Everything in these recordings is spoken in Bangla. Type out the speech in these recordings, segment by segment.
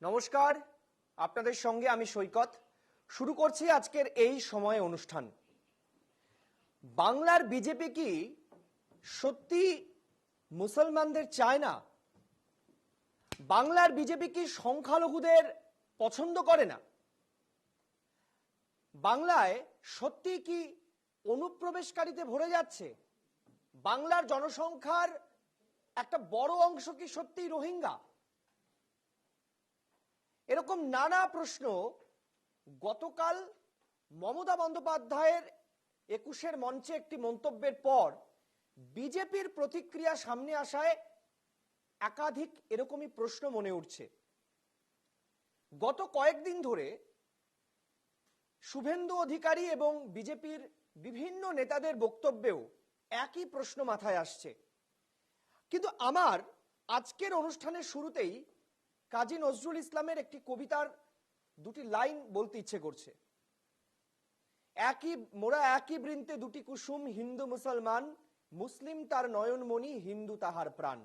নমস্কার, আপনাদের সঙ্গে আমি সৈকত। শুরু করছি আজকের এই সময় অনুষ্ঠান। বাংলার বিজেপি কি সত্যি মুসলমানদের চায় না? বাংলার বিজেপি কি সংখ্যালঘুদের পছন্দ করে না? বাংলায় সত্যি কি অনুপ্রবেশকারীতে ভরে যাচ্ছে? বাংলার জনসংখ্যার একটা বড় অংশ কি সত্যিই রোহিঙ্গা? এরকম নানা প্রশ্ন গতকাল মমতা বন্দ্যোপাধ্যায়ের ২১-এর মঞ্চে একটি মন্তব্যের পর বিজেপির প্রতিক্রিয়া সামনে আসায় একাধিক এরকমই প্রশ্ন মনে উঠছে। গত কয়েকদিন ধরে শুভেন্দু অধিকারী এবং বিজেপির বিভিন্ন নেতাদের বক্তব্যেও একই প্রশ্ন মাথায় আসছে। কিন্তু আমার আজকের অনুষ্ঠানের শুরুতেই কাজী নজরুল ইসলামের একটি কবিতার দুটি লাইন বলতে ইচ্ছে করছে। মোরা একই বৃন্তে দুটি কুসুম, হিন্দু মুসলমান, মুসলিম তার নয়নমণি, হিন্দু তাহার প্রাণ।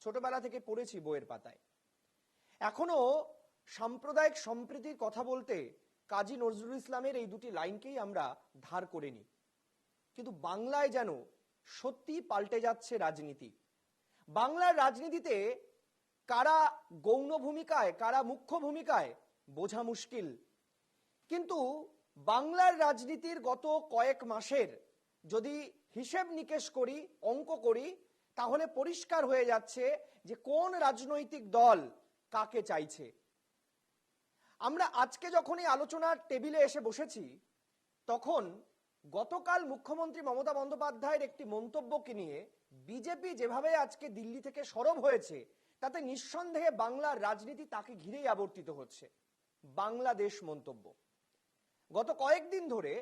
ছোটবেলা থেকে পড়েছি বইয়ের পাতায়। এখনো সাম্প্রদায়িক সম্প্রীতির কথা বলতে কাজী নজরুল ইসলামের এই দুটি লাইনকেই আমরা ধার করে নিই। কিন্তু বাংলায় যেন সত্যি পাল্টে যাচ্ছে রাজনীতি। বাংলার রাজনীতিতে কারা গৌণ ভূমিকায়, কারা মুখ্য ভূমিকায় বোঝা মুশকিল। কিন্তু বাংলার রাজনীতির গত কয়েক মাসের যদি হিসেব নিকেশ করি, অঙ্ক করি, তাহলে পরিষ্কার হয়ে যাচ্ছে যে কোন রাজনৈতিক দল কাকে চাইছে। আমরা আজকে যখন এই আলোচনার টেবিলে এসে বসেছি, তখন গতকাল মুখ্যমন্ত্রী মমতা বন্দ্যোপাধ্যায়ের একটি মন্তব্যকে নিয়ে বিজেপি যেভাবে আজকে দিল্লি থেকে সরব হয়েছে, তাতে নিঃসন্দেহে বাংলার রাজনীতি তাকে ঘিরেই আবর্তিত হচ্ছে। বাংলাদেশ মন্তব্য। গত কয়েকদিন ধরে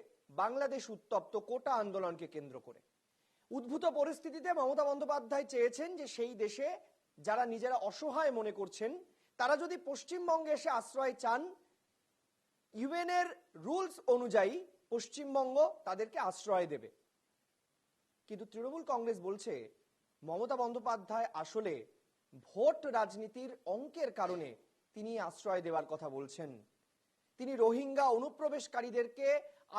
বাংলাদেশ উত্তপ্ত কোটা আন্দোলনকে কেন্দ্র করে। উদ্ভূত পরিস্থিতিতে মমতা বন্দ্যোপাধ্যায় চেয়েছেন যে সেই দেশে যারা নিজেরা অসহায় মনে করছেন, তারা যদি পশ্চিমবঙ্গে এসে আশ্রয় চান, ইউএনের রুলস অনুযায়ী পশ্চিমবঙ্গ তাদেরকে আশ্রয় দেবে। কিন্তু তৃণমূল কংগ্রেস বলছে মমতা বন্দ্যোপাধ্যায় আসলে ভোট রাজনীতির অঙ্কের কারণে তিনি আশ্রয় দেওয়ার কথা বলছেন। তিনি রোহিঙ্গা অনুপ্রবেশকারীদেরকে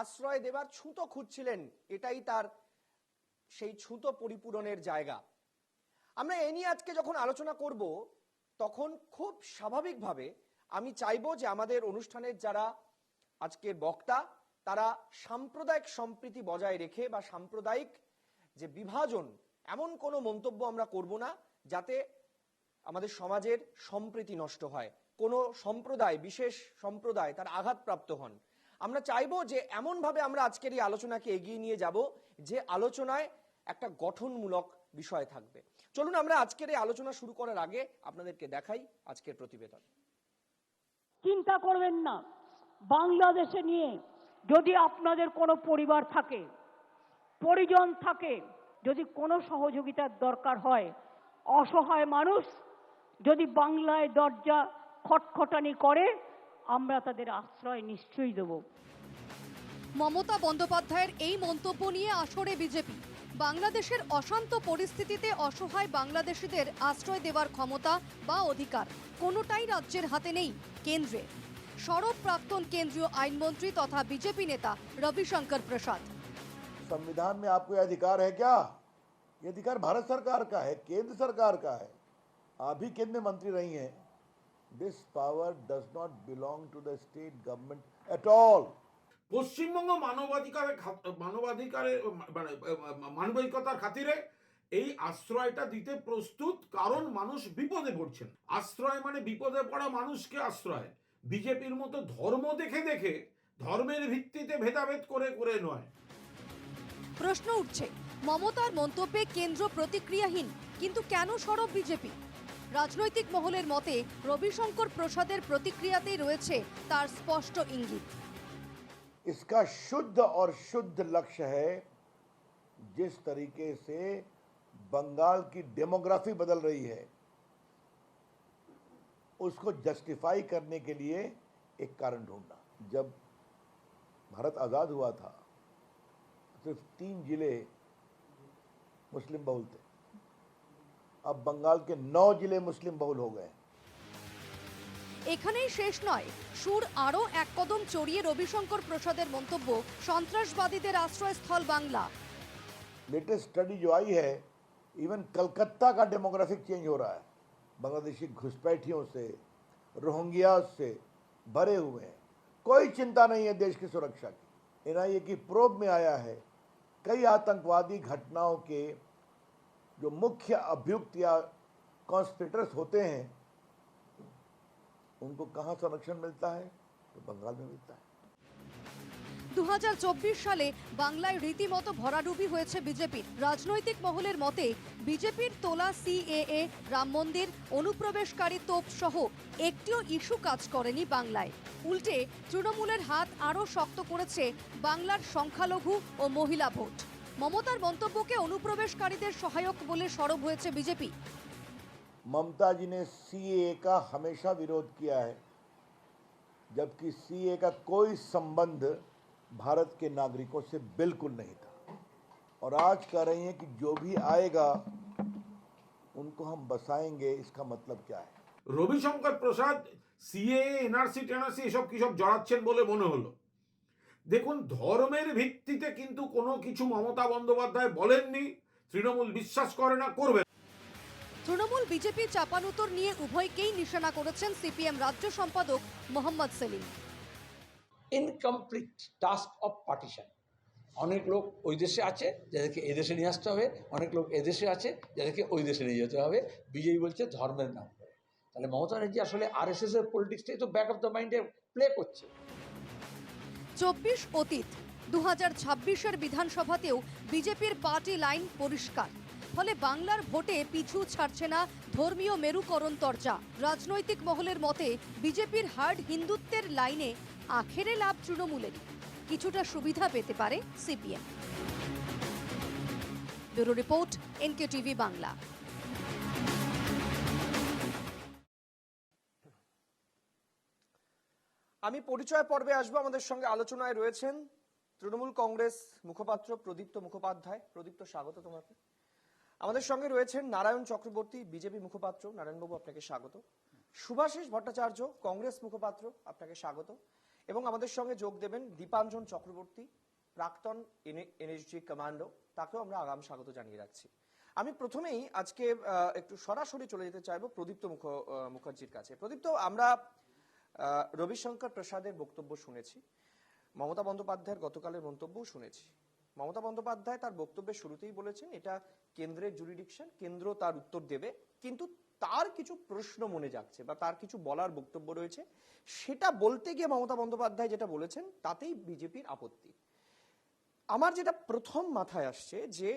আশ্রয় দেওয়ার ছুতো খুঁজছিলেন, এটাই তার সেই ছুতো পরিপূরণের জায়গা। আমরা এ নিয়ে আজকে যখন আলোচনা করব, তখন খুব স্বাভাবিকভাবে আমি চাইবো যে আমাদের অনুষ্ঠানের যারা আজকের বক্তা, তারা সাম্প্রদায়িক সম্প্রীতি বজায় রেখে বা সাম্প্রদায়িক যে বিভাজন, এমন কোনো মন্তব্য আমরা করব না যাতে আমাদের সমাজের সম্প্রীতি নষ্ট হয়, কোনো সম্প্রদায়, বিশেষ সম্প্রদায় তার আঘাতপ্রাপ্ত হন। আমরা চাইবো যে এমনভাবে আমরা আজকের এই আলোচনাকে এগিয়ে নিয়ে যাব যে আলোচনায় একটা গঠনমূলক বিষয় থাকবে। চলুন আমরা আজকের এই আলোচনা শুরু করার আগে আপনাদেরকে দেখাই আজকের প্রতিবেদন। চিন্তা করবেন না, বাংলাদেশে নিয়ে যদি আপনাদের কোনো পরিবার থাকে, পরিজন থাকে, যদি কোনো সহযোগিতার দরকার হয়, অসহায় মানুষ যদি বাংলায় দরজা খটখটানি করে, আমরা তাদের আশ্রয় নিশ্চয়ই দেব। মমতা বন্দ্যোপাধ্যায়ের এই মন্তব্য নিয়ে আসরে বিজেপি। বাংলাদেশের অশান্ত পরিস্থিতিতে অসহায় বাংলাদেশিদের আশ্রয় দেওয়ার ক্ষমতা বা অধিকার কোনোটাই রাজ্যের হাতে নেই, কেন্দ্রে। সরব প্রাক্তন কেন্দ্রীয় আইনমন্ত্রী তথা বিজেপি নেতা रविशंकर प्रसाद। संविधान में आपको यह अधिकार है क्या? ये अधिकार भारत सरकार का है, केंद्र सरकार का है। आप भी केंद्र मंत्री रही हैं। This power does not belong to the state government at all. Paschimbanga মানবাধিকার খাতিরে এই আশ্রয়টা দিতে প্রস্তুত, কারণ মানুষ বিপদে পড়ছেন। আশ্রয় মানে বিপদে পড়া মানুষকে আশ্রয়। বিজেপির মতো ধর্ম দেখে দেখে, ধর্মের ভিত্তিতে ভেদাভেদ করে করে নয়। প্রশ্ন উঠছে, মমতার মন্তব্যে কেন্দ্র প্রতিক্রিয়াহীন, কিন্তু কেন সরব বিজেপি? রাজনৈতিক মহলের মতে रविशंकर प्रसाদের প্রতিক্রিয়াতেই রয়েছে তার স্পষ্ট ইঙ্গিত। इसका शुद्ध और शुद्ध लक्ष्य है, जिस तरीके से बंगाल की डेमोग्राफी बदल रही है, उसको जस्टिफाई करने के लिए एक कारण ढूंढना। जब भारत आज़ाद हुआ था, सिर्फ 3 जिले मुस्लिम बहुल थे। अब बंगाल के 9 जिले मुस्लिम बहुल हो गए। এখানেই শেষ নয়, সুর আরও এক কদম চড়িয়ে রবিশঙ্কর প্রসাদের মন্তব্য, সন্ত্রাসবাদীদের আশ্রয়স্থল বাংলা। लेटेस्ट स्टडी जो आई है, इवन कलकत्ता का डेमोग्राफिक चेंज हो रहा है। बांग्लादेशी घुसपैठियों से, रोहिंग्या से भरे हुए हैं। कोई चिंता नहीं है देश की सुरक्षा की। एनआईए की प्रोब में आया है कई आतंकवादी घटनाओं के जो मुख्य अभियुक्त या कॉन्स्पिरेटर्स होते हैं, उनको कहाँ संरक्षण मिलता है? तो बंगाल में मिलता है। 2024 সালে বাংলায় রীতিমতো ভরাডুবি হয়েছে বিজেপির। রাজনৈতিক মহলের মতে বিজেপির তোলা সিএএ, রাম মন্দির, অনুপ্রবেশকারী তোপ সহ একটিও ইস্যু কাজ করেনি বাংলায়। উল্টে তৃণমূলের হাত আরও শক্ত করেছে বাংলার সংখ্যালঘু ও মহিলা ভোট। মমতার মন্তব্যকে অনুপ্রবেশকারীদের সহায়ক বলে সরব হয়েছে বিজেপি। ममता जी ने सीएए का हमेशा विरोध किया है, जबकि सीएए का कोई संबंध भारत के नागरिकों से बिल्कुल नहीं था। और आज कह रही हैं कि जो भी आएगा उनको हम बसाएंगे। इसका मतलब क्या है? রবিশঙ্কর প্রসাদ সিএএ, এনআরসি টেনআরসি এসব কিসব জড়াচ্ছেন বলে মনে হলো। দেখুন, ধর্মের ভিত্তিতে কিন্তু কোনো কিছু মমতা বন্দ্যোপাধ্যায় বলেননি, তৃণমূল বিশ্বাস করে না, করবে না। তৃণমূল বিজেপি চাপানুতর নিয়ে উভয়কেই নিশানা করেছেন সিপিএম রাজ্য সম্পাদক Mohammad Salim. Incomplete task of partition. অনেক লোক ওই দেশে আছে যাদেরকে এদেশে নিয়ে আসতে হবে, অনেক লোক এদেশে আছে যাদেরকে ওই দেশে নিয়ে যেতে হবে। বিজেপি বলছে ধর্মের নাম করে। তাহলে মমতা ব্যানার্জি আসলে আরএসএস এর পলিটিক্সটাই তো ব্যাক অফ দ্য মাইন্ডে প্লে করছে। 24 অতীত, 2026-এর বিধানসভাতেও বিজেপির পার্টি লাইন পরিষ্কার। ফলে বাংলার ভোটে পিছু ছাড়ছে না ধর্মীয় মেরুকরণ চর্চা। রাজনৈতিক মহলের মতে বিজেপির হার্ড হিন্দুত্বের লাইনে আখেরে লাভ তৃণমূলেরই, কিছুটা সুবিধা পেতে পারে CPM. Bureau report, NKTV Bangla. আমি পরিচয় পর্বে আসবো। আমাদের সঙ্গে আলোচনায় রয়েছেন তৃণমূল কংগ্রেস মুখপাত্র প্রদীপ্ত মুখোপাধ্যায়। প্রদীপ্ত, স্বাগত তোমাকে। আমাদের সঙ্গে রয়েছেন নারায়ণ চক্রবর্তী, বিজেপি মুখপাত্র। নারায়ণবাবু, আপনাকে স্বাগত। শুভাশিস ভট্টাচার্য, কংগ্রেস মুখপাত্র, আপনাকে স্বাগত। এবং আমাদের সঙ্গে যোগ দেবেন দীপাঞ্জন চক্রবর্তী, প্রাক্তন এনএসজি কমান্ডো, তাকেও আমরা আগাম স্বাগত জানিয়ে রাখছি। আমি প্রথমেই আজকে একটু সরাসরি চলে যেতে চাইবো প্রদীপ্ত মুখার্জির কাছে। প্রদীপ্ত, আমরা রবিশঙ্কর প্রসাদের বক্তব্য শুনেছি, মমতা বন্দ্যোপাধ্যায়ের গতকালের মন্তব্যও শুনেছি। মমতা বন্দ্যোপাধ্যায় তার বক্তব্যের শুরুতেই বলেছেন এটা কেন্দ্রের জুরিডিকশন, কেন্দ্র তার উত্তর দেবে, কিন্তু তার কিছু প্রশ্ন মনে যাচ্ছে বা তার কিছু বলার বক্তব্য রয়েছে। সেটা বলতে গিয়ে মমতা বন্দ্যোপাধ্যায় যেটা বলেছেন তাতেই বিজেপির আপত্তি। আমার যেটা প্রথম মাথায় আসছে যে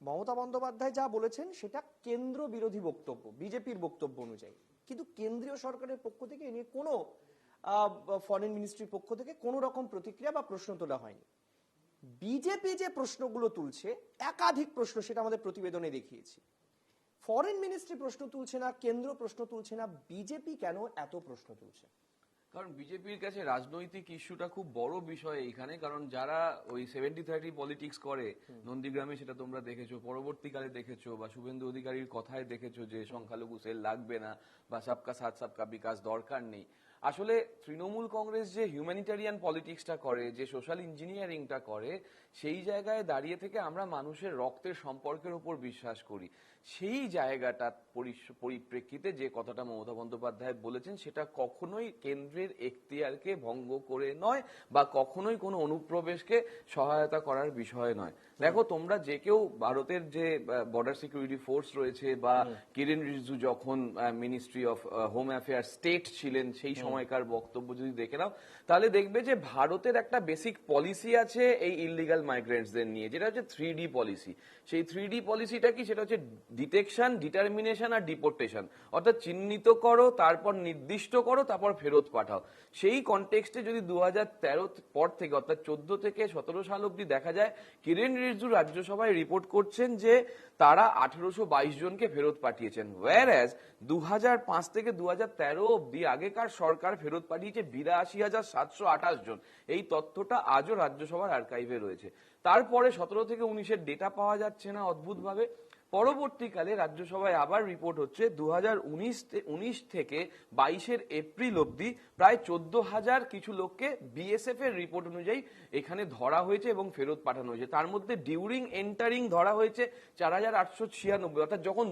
মমতা বন্দ্যোপাধ্যায় যা বলেছেন সেটা কেন্দ্র বিরোধী বক্তব্য বিজেপির বক্তব্য অনুযায়ী, কিন্তু কেন্দ্রীয় সরকারের পক্ষ থেকে এ নিয়ে কোনো ফরেন মিনিস্ট্রির পক্ষ থেকে কোনো রকম প্রতিক্রিয়া বা প্রশ্ন তোলা হয়নি। বিজেপি যে প্রশ্নগুলো তুলছে, একাধিক প্রশ্ন, সেটা আমাদের প্রতিবেদনে দেখিয়েছি। ফরেন মিনিস্ট্রি প্রশ্ন তুলছে না, কেন্দ্র প্রশ্ন তুলছে না, বিজেপি কেন এত প্রশ্ন তুলছে? কারণ বিজেপির কাছে রাজনৈতিক ইস্যুটা খুব বড় বিষয় এইখানে। কারণ যারা ওই 70-30 পলিটিক্স করে, নন্দীগ্রামে সেটা তোমরা দেখেছো, পরবর্তীকালে দেখেছো, বা শুভেন্দু অধিকারীর কথায় দেখেছো যে সংখ্যালঘু সেল লাগবে না বা সবকা সাথ সবকা বিকাশ দরকার নেই। আসলে তৃণমূল কংগ্রেস যে হিউম্যানিটেরিয়ান পলিটিক্সটা করে, যে সোশ্যাল ইঞ্জিনিয়ারিংটা করে, সেই জায়গায় দাঁড়িয়ে থেকে আমরা মানুষের রক্তের সম্পর্কের উপর বিশ্বাস করি। সেই জায়গাটা পরিপ্রেক্ষিতে যে কথাটা মমতা বন্দ্যোপাধ্যায় বলেছেন সেটা কখনোই কেন্দ্রের এখতিয়ারকে ভঙ্গ করে নয় বা কখনোই কোনো অনুপ্রবেশকে সহায়তা করার বিষয় নয়। দেখো, তোমরা যে কেউ ভারতের যে বর্ডার সিকিউরিটি ফোর্স রয়েছে বা কিরেন রিজিজু যখন ministry of home affairs state ছিলেন সেই সময়কার বক্তব্য যদি দেখে নাও, তাহলে দেখবে যে ভারতের একটা বেসিক পলিসি আছে এই ইললিগাল মাইগ্রেন্টসদের নিয়ে, যেটা হচ্ছে 3D পলিসি। সেই 3D পলিসিটা কি? সেটা হচ্ছে ডিটেকশন, ডিটারমিনেশন আর ডিপোর্টেশন। অর্থাৎ চিহ্নিত করো, তারপর নির্দিষ্ট করো, তারপর ফেরত পাঠাও। সেই কনটেক্সটে যদি 2013 পর থেকে অর্থাৎ 14 থেকে 17 সাল অব্দি দেখা যায়, কিরেন রিজিজু রাজ্যসভায় রিপোর্ট করছেন যে তারা 1822 জনকে ফেরত পাঠিয়েছেন, ওয়্যারএজ 2005 থেকে 2013 অব্দি আগেকার সরকার ফেরত পাঠিয়েছে 82,728 জন। এই তথ্যটা আজও রাজ্যসভার আর্কাইভে রয়েছে। তারপরে 17 থেকে 19-এর ডেটা পাওয়া যাচ্ছে না অদ্ভুতভাবে। পরবর্তীকালে রাজ্যসভায় আবার রিপোর্ট হচ্ছে 2019 থেকে 22 এপ্রিল অবধি প্রায় 14,000 কিছু লোককে বিএসএফ এর রিপোর্ট অনুযায়ী এখানে ধরা হয়েছে এবং ফেরত পাঠানো হয়েছে। তার মধ্যে ডিউরিং এন্টারিং ধরা হয়েছে 4,896, অর্থাৎ যখন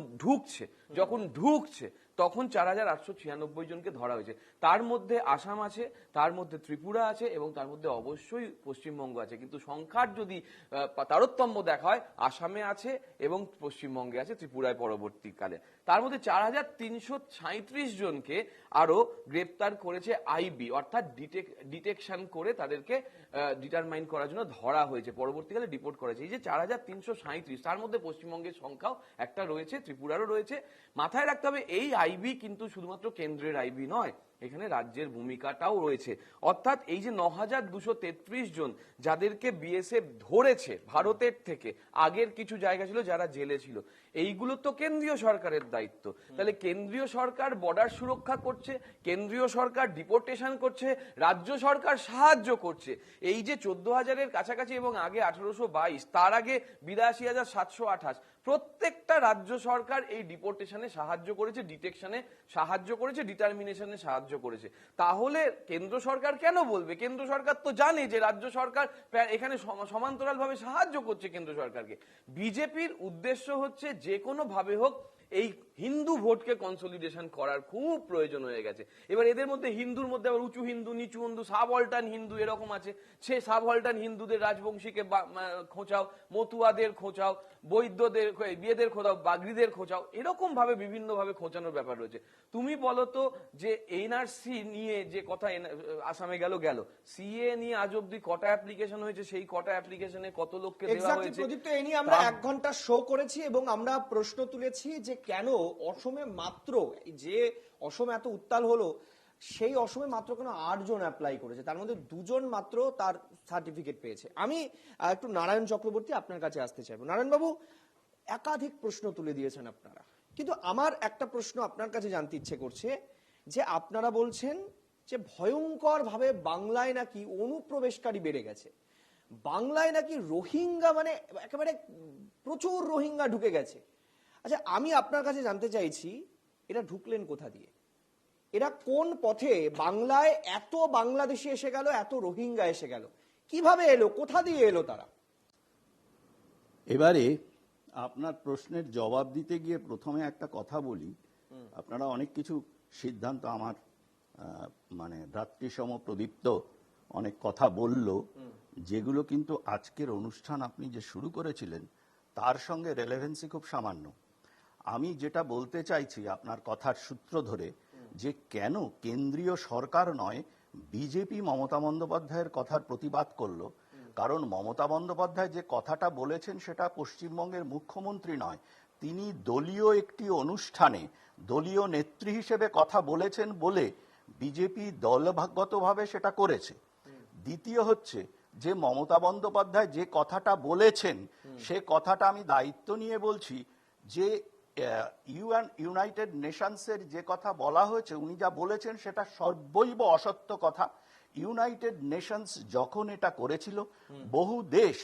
ঢুকছে তখন 4,896 জনকে ধরা হয়েছে। তার মধ্যে আসাম আছে, তার মধ্যে ত্রিপুরা আছে এবং তার মধ্যে অবশ্যই পশ্চিমবঙ্গ আছে। কিন্তু সংখ্যার যদি তারতম্য দেখা হয়, আসামে আছে এবং পশ্চিমবঙ্গে আছে, ত্রিপুরায় পরবর্তীকালে। তার মধ্যে 4,337 জনকে আরো গ্রেপ্তার করেছে আইবি, অর্থাৎ ডিটেকশন করে তাদেরকে ডিটারমাইন করার জন্য ধরা হয়েছে, পরবর্তীকালে ডিপোর্ট করেছে। এই যে 4,337, তার মধ্যে পশ্চিমবঙ্গের সংখ্যাও একটা রয়েছে, ত্রিপুরারও রয়েছে। মাথায় রাখতে হবে এই আইবি কিন্তু শুধুমাত্র কেন্দ্রের আইবি নয়, এখানে রাজ্যের ভূমিকাটাও রয়েছে। অর্থাৎ এই যে 9,233 জন যাদেরকে বিএসএফ ধরেছে ভারতের থেকে, আগের কিছু জায়গা ছিল যারা জেলে ছিল, এইগুলো তো কেন্দ্রীয় সরকারের দায়িত্ব। তাহলে কেন্দ্রীয় সরকার বর্ডার সুরক্ষা করছে, কেন্দ্রীয় সরকার ডিপোর্টেশন করছে, রাজ্য সরকার সাহায্য করছে। এই যে 14,000-এর কাছাকাছি এবং আগে 1,822, তার আগে 82,728, প্রত্যেকটা রাজ্য সরকার এই ডিপোর্টেশনে সাহায্য করেছে, ডিটেকশনে সাহায্য করেছে, ডিটারমিনেশনে সাহায্য করেছে। তাহলে কেন্দ্র সরকার কেন বলবে? কেন্দ্র সরকার তো জানে যে রাজ্য সরকার এখানে সমান্তরালভাবে সাহায্য করছে কেন্দ্র সরকারকে। বিজেপির উদ্দেশ্য হচ্ছে যে কোনো ভাবে হোক এই হিন্দু ভোটকে কনসলিডেশন করার খুব প্রয়োজন হয়ে গেছে। এবার এদের মধ্যে হিন্দুর মধ্যে আবার উঁচু হিন্দু, নিচু হিন্দু, সাবঅল্টার্ন হিন্দু এরকম আছে। সে সাবঅল্টার্ন হিন্দুদের রাজবংশীকে খোঁচাও, মতুয়াদের খোঁচাও, বৈদ্যদের বিয়েদের খোঁচাও, বাগরিদের খোঁচাও, এরকম ভাবে বিভিন্ন ভাবে খোঁচানোর ব্যাপার রয়েছে। তুমি বলো তো যে এনআরসি নিয়ে যে কথা আসামে গেল, সিএ নিয়ে আজ অব্দি কটা অ্যাপ্লিকেশন হয়েছে, সেই কটা অ্যাপ্লিকেশনে কত লোককে দেওয়া হয়েছে? প্রদীপ্ত, এই নিয়ে আমরা 1 ঘন্টা শো করেছি এবং আমরা প্রশ্ন তুলেছি যে কেন অসমে মাত্র, যে অসমে এত উত্তাল হলো, সেই অসমে মাত্র কেন 8 জন অ্যাপ্লাই করেছে, তার মধ্যে 2 জন মাত্র তার সার্টিফিকেট পেয়েছে। আমি একটু নারায়ণ চক্রবর্তী আপনার কাছে আসতে চাইবো। নারায়ণ বাবু, একাধিক প্রশ্ন তুলে দিয়েছেন আপনারা, কিন্তু আমার একটা প্রশ্ন আপনার কাছে জানতে ইচ্ছে করছে যে আপনারা বলছেন যে ভয়ঙ্কর ভাবে বাংলায় নাকি অনুপ্রবেশকারী বেড়ে গেছে, বাংলায় নাকি রোহিঙ্গা, মানে একেবারে প্রচুর রোহিঙ্গা ঢুকে গেছে। আচ্ছা, আমি আপনার কাছে জানতে চাইছি, এরা ঢুকলেন কোথা দিয়ে? এরা কোন পথে বাংলায় এত বাংলাদেশি এসে গেল, এত রোহিঙ্গা এসে গেল? কিভাবে এলো, কোথা দিয়ে এলো তারা? এবারে আপনার প্রশ্নের জবাব দিতে গিয়ে প্রথমে একটা কথা বলি। আপনারা অনেক কিছু সিদ্ধান্ত, আমার মানে ভ্রাতৃসম প্রদীপ্ত অনেক কথা বলল, যেগুলো কিন্তু আজকের অনুষ্ঠান আপনি যে শুরু করেছিলেন তার সঙ্গে রেলেভেন্সি খুব সামান্য। আমি যেটা বলতে চাইছি আপনার কথার সূত্র ধরে, যে কেন কেন্দ্রীয় সরকার নয় বিজেপি মমতা বন্দ্যোপাধ্যায়ের কথার প্রতিবাদ করলো, কারণ মমতা বন্দ্যোপাধ্যায় যে কথাটা বলেছেন সেটা পশ্চিমবঙ্গের মুখ্যমন্ত্রী নয়, তিনি দলীয় একটি অনুষ্ঠানে দলীয় নেত্রী হিসেবে কথা বলেছেন বলে বিজেপি দলগতভাবে সেটা করেছে। দ্বিতীয় হচ্ছে যে মমতা বন্দ্যোপাধ্যায় যে কথাটা বলেছেন সে কথাটা আমি দায়িত্ব নিয়ে বলছি, যে ইউনাইটেড নেশনসের যে কথা বলা হয়েছে, উনি যা বলেছেন সেটা সর্বৈব অসত্য কথা। ইউনাইটেড নেশনস যখন এটা করেছিল বহু দেশ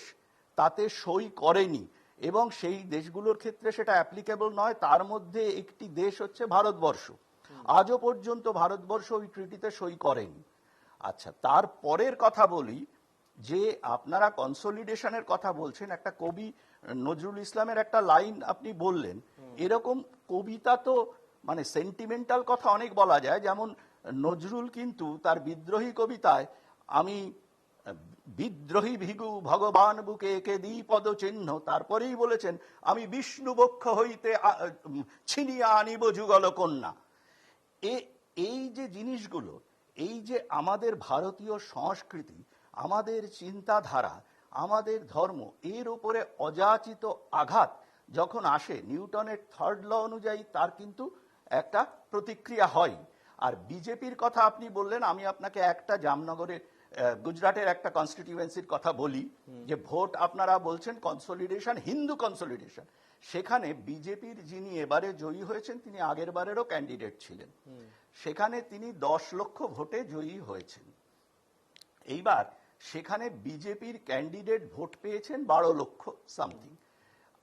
তাতে সই করেনি এবং সেই দেশগুলোর ক্ষেত্রে সেটা অ্যাপ্লিকেবল নয়। তার মধ্যে একটি দেশ হচ্ছে ভারতবর্ষ। আজও পর্যন্ত ভারতবর্ষ ওই ট্রিটিতে সই করেনি। আচ্ছা, তারপরের কথা বলি, যে আপনারা কনসলিডেশনের কথা বলছেন, একটা কবি নজরুল ইসলামের একটা লাইন আপনি বললেন, এরকম কবিতা তো মানে সেন্টিমেন্টাল কথা অনেক বলা যায়। যেমন নজরুল কিন্তু তার বিদ্রোহী কবিতায়, আমি বিদ্রোহী ভিগু ভগবান বুকে একে দিই পদ চিহ্ন, তারপরেই বলেছেন আমি বিষ্ণু বক্ষ হইতে ছিনিয়া আনিব যুগল কন্যা। এই যে জিনিসগুলো, এই যে আমাদের ভারতীয় সংস্কৃতি, আমাদের চিন্তাধারা, আমাদের ধর্ম, এর উপরে অযাচিত আঘাত যখন আসে, নিউটনের 3rd ল অনুযায়ী তার কিন্তু একটা প্রতিক্রিয়া হয়। আর বিজেপির কথা আপনি বললেন, আমি আপনাকে একটা জামনগরের গুজরাটের একটা কনস্টিটিউয়েন্সির কথা বলি, যে ভোট আপনারা বলছেন কনসলিডেশন, হিন্দু কনসলিডেশন, সেখানে বিজেপির যিনি এবারে জয়ী হয়েছেন তিনি আগের বারেরও ক্যান্ডিডেট ছিলেন, সেখানে তিনি 10 লক্ষ ভোটে জয়ী হয়েছেন। এইবার সেখানে বিজেপির ক্যান্ডিডেট ভোট পেয়েছেন 12 লক্ষ সামথিং।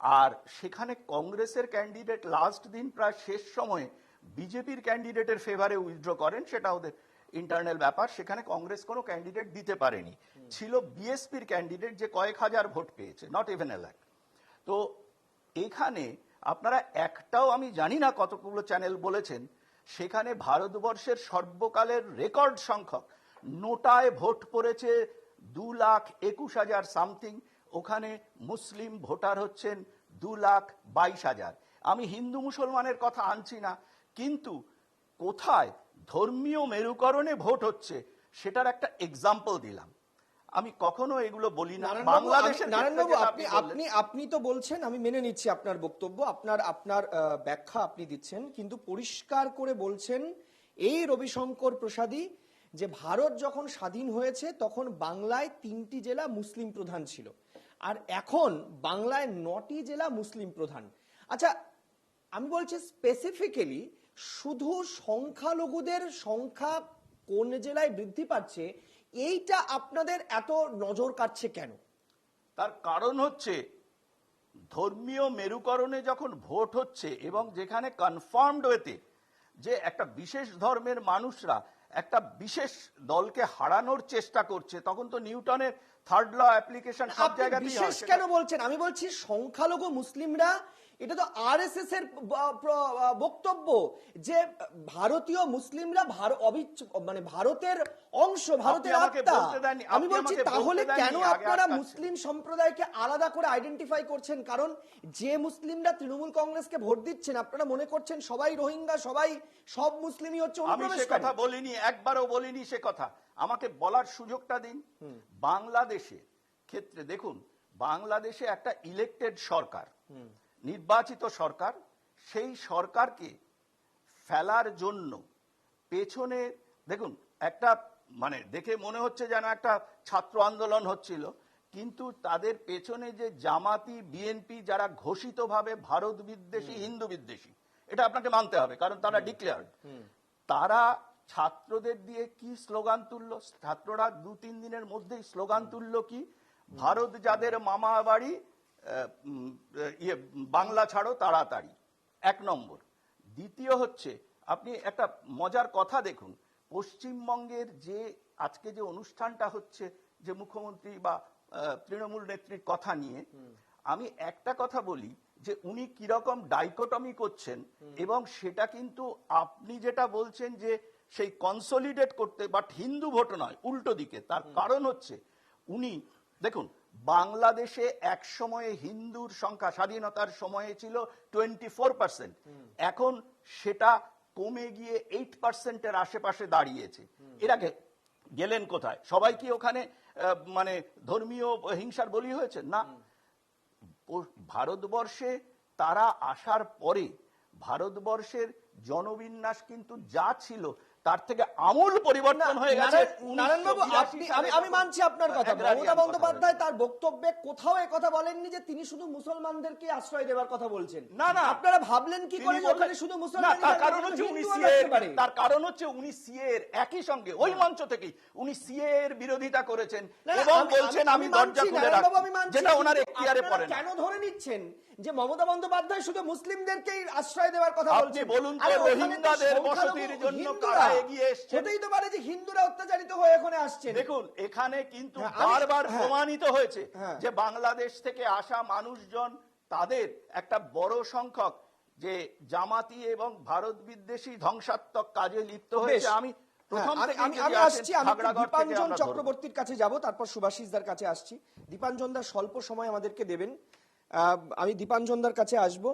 আর সেখানে কংগ্রেসের ক্যান্ডিডেট লাস্ট দিন প্রায় শেষ সময়ে বিজেপির ক্যান্ডিডেটের ফেভারে উইথড্র করেন, সেটা ওদের ইন্টারনাল ব্যাপার। সেখানে কংগ্রেস কোনো ক্যান্ডিডেট দিতে পারেনি, ছিল বিএসপির ক্যান্ডিডেট যে কয়েক হাজার ভোট পেয়েছে, নট ইভেন এ লাখ। তো এখানে আপনারা একটাও, আমি জানি না কতগুলো চ্যানেল বলেছেন, সেখানে ভারতবর্ষের সর্বকালের রেকর্ড সংখ্যক নোটায় ভোট পড়েছে 2,21,000 সামথিং, ওখানে মুসলিম ভোটার হচ্ছেন 2,22,000। আমি হিন্দু মুসলমানের কথা আনছি না, কিন্তু কোথায় ধর্মীয় মেরুকরণে ভোট হচ্ছে সেটার একটা এক্সাম্পল দিলাম। আমি কখনো এগুলো বলি না। বাংলাদেশের নারায়ণবাবু, আপনি তো বলছেন, আমি মেনে নিচ্ছি আপনার বক্তব্য, আপনার ব্যাখ্যা আপনি দিচ্ছেন, কিন্তু পরিষ্কার করে বলছেন এই রবিশঙ্কর প্রসাদী যে ভারত যখন স্বাধীন হয়েছে তখন বাংলায় 3টি জেলা মুসলিম প্রধান ছিল, আর এখন বাংলায় 9টি জেলা মুসলিম প্রধান। আচ্ছা, আমি বলছি স্পেসিফিক্যালি শুধু সংখ্যালঘুদের সংখ্যা কোন জেলায় বৃদ্ধি পাচ্ছে, এইটা আপনাদের এত নজর কাটছে কেন? তার কারণ হচ্ছে ধর্মীয় মেরুকরণে যখন ভোট হচ্ছে এবং যেখানে কনফার্মড ওয়েতে যে একটা বিশেষ ধর্মের মানুষরা একটা বিশেষ দলকে হারানোর চেষ্টা করছে, তখন তো নিউটনের থার্ড ল অ্যাপ্লিকেশন সব জায়গাতেই হয়। বিশেষ কেন বলছেন? আমি বলছি সংখ্যালঘু মুসলিমরা, এটা তো আরএসএস এর বক্তব্য যে ভারতীয় মুসলিমরা মানে ভারতের অংশ, ভারতের আত্মা। আমি বলছি তাহলে কেন আপনারা মুসলিম সম্প্রদায়কে আলাদা করে আইডেন্টিফাই করছেন? কারণ যে মুসলিমরা তৃণমূল কংগ্রেসকে ভোট দিচ্ছেন, আপনারা মনে করছেন সবাই রোহিঙ্গা, সব মুসলিমই হচ্ছে অনুপ্রবেশকারী। আমি সে কথা বলিনি, একবারও বলিনি সে কথা। আমাকে বলার সুযোগটা দিন। বাংলাদেশের ক্ষেত্রে দেখুন, বাংলাদেশে একটা ইলেক্টেড সরকার, নির্বাচিত সরকার, সেই সরকারকে ফেলার জন্য পেছনে দেখুন একটা মানে দেখে মনে হচ্ছে যেন একটা ছাত্র আন্দোলন হচ্ছিল, কিন্তু তাদের পেছনে যে জামাতি, বিএনপি যারা ঘোষিতভাবে ভারত বিদ্বেষী, হিন্দু বিদ্বেষী, এটা আপনাকে মানতে হবে, কারণ তারা ডিক্লেয়ার্ড। তারা ছাত্রদের দিয়ে কি স্লোগান তুললো? ছাত্ররা 2-3 দিনের মধ্যেই স্লোগান তুললো কি, ভারত যাদের মামা বাড়ি, বাংলা ছাড়ো তাড়াতাড়ি, 1 নম্বর। দ্বিতীয় হচ্ছে, আপনি একটা মজার কথা দেখুন, পশ্চিমবঙ্গের যে আজকে যে অনুষ্ঠানটা হচ্ছে, যে মুখ্যমন্ত্রী বা তৃণমূল নেত্রীর কথা নিয়ে, আমি একটা কথা বলি যে উনি কিরকম ডাইকোটমি করছেন, এবং সেটা কিন্তু আপনি যেটা বলছেন যে সেই কনসলিডেট করতে, বাট হিন্দু ভোট নয়, উল্টো দিকে। তার কারণ হচ্ছে উনি দেখুন, বাংলাদেশে এক সময়ে হিন্দুর সংখ্যা স্বাধীনতার সময়ে ছিল 24%, এখন সেটা কমে গিয়ে 8%-এর আশেপাশে দাঁড়িয়েছে। এর আগে গেলেন কোথায়? সবাই কি ওখানে মানে ধর্মীয় হিংসার বলি হয়েছে? না। ভারতবর্ষে তারা আসার পরে ভারতবর্ষের জনবিন্যাস কিন্তু যা ছিল তার থেকে আমূল পরিবর্তন হয়ে গেছে। নারায়ণবাবু, আমি মানছি আপনার কথা। মমতা বন্দ্যোপাধ্যায় তার বক্তব্যে কোথাও এ কথা বলেননি যে তিনি শুধু মুসলমানদেরকে আশ্রয় দেওয়ার কথা বলছেন। না না, আপনারা ভাবলেন কি করে ওখানে শুধু মুসলমান? তার কারণ হচ্ছে উনি সিএ এর একই সঙ্গে ওই মঞ্চ থেকেই উনি সিএ এর বিরোধিতা করেছেন এবং বলছেন আমি দরজা খুলে রাখছি, যেটা ওনার এখতিয়ারে পড়ে না। কেন ধরে নিচ্ছেন যে মমতা বন্দ্যোপাধ্যায় শুধু মুসলিমদেরকেই আশ্রয় দেওয়ার কথা বলছেন? আপনি বলুন তো, রোহিঙ্গাদের বসতির জন্য কারা এগিয়ে এসেছে? হতেই তো পারে যে হিন্দুরা অত্যাচারিত হয়ে এখানে আসছেন। দেখুন, এখানে কিন্তু বারবার প্রমাণিত হয়েছে যে বাংলাদেশ থেকে আসা মানুষজন, তাদের একটা বড় সংখ্যক যে জামাতি এবং ভারত বিদ্বেষী ধ্বংসাত্মক কাজে লিপ্ত হয়েছে। আমি দীপাঞ্জন চক্রবর্তীর কাছে যাব, তারপর সুভাষিসদার কাছে আসছি। দীপাঞ্জনদার স্বল্প সময় আমাদেরকে দেবেন, আমি দীপাঞ্জনদার কাছে আসব,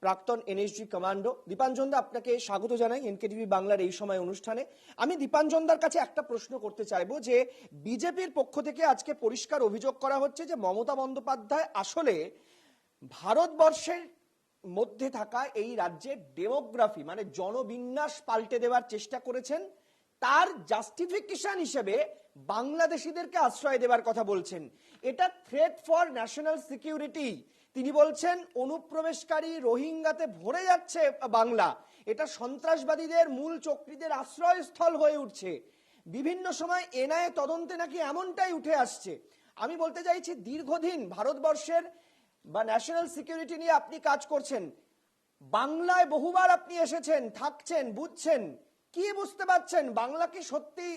প্রাক্তন এনএসজি কমান্ডো। দীপাঞ্জনদা, আপনাকে স্বাগত জানাই এনকেটিভি বাংলার এই সময় অনুষ্ঠানে। আমি দীপাঞ্জনদার কাছে একটা প্রশ্ন করতে চাইবো যে বিজেপির পক্ষ থেকে আজকে পরিষ্কার অভিযোগ করা হচ্ছে যে মমতা বন্দ্যোপাধ্যায় আসলে ভারতবর্ষের মধ্যে থাকা এই রাজ্যের ডেমোগ্রাফি মানে জনবিন্যাস পাল্টে দেওয়ার চেষ্টা করেছেন, তার জাস্টিফিকেশন হিসেবে বাংলাদেশিদেরকে আশ্রয় দেওয়ার কথা বলছেন। এটা থ্রেট ফর ন্যাশনাল সিকিউরিটি। তিনি বলছেন অনুপ্রবেশকারী রোহিঙ্গাতে ভরে যাচ্ছে বাংলা, এটা সন্ত্রাসবাদীদের মূল চক্রীদের আশ্রয়স্থল হয়ে উঠছে। বিভিন্ন সময় এনআইএ তদন্তে নাকি এমনটাই উঠে আসছে। আমি বলতে চাইছি, দীর্ঘদিন ভারতবর্ষের বা ন্যাশনাল সিকিউরিটি নিয়ে আপনি কাজ করছেন, বাংলায় বহুবার আপনি এসেছেন, থাকছেন, বুঝছেন, কি বুঝতে পারছেন? বাংলা কি সত্যি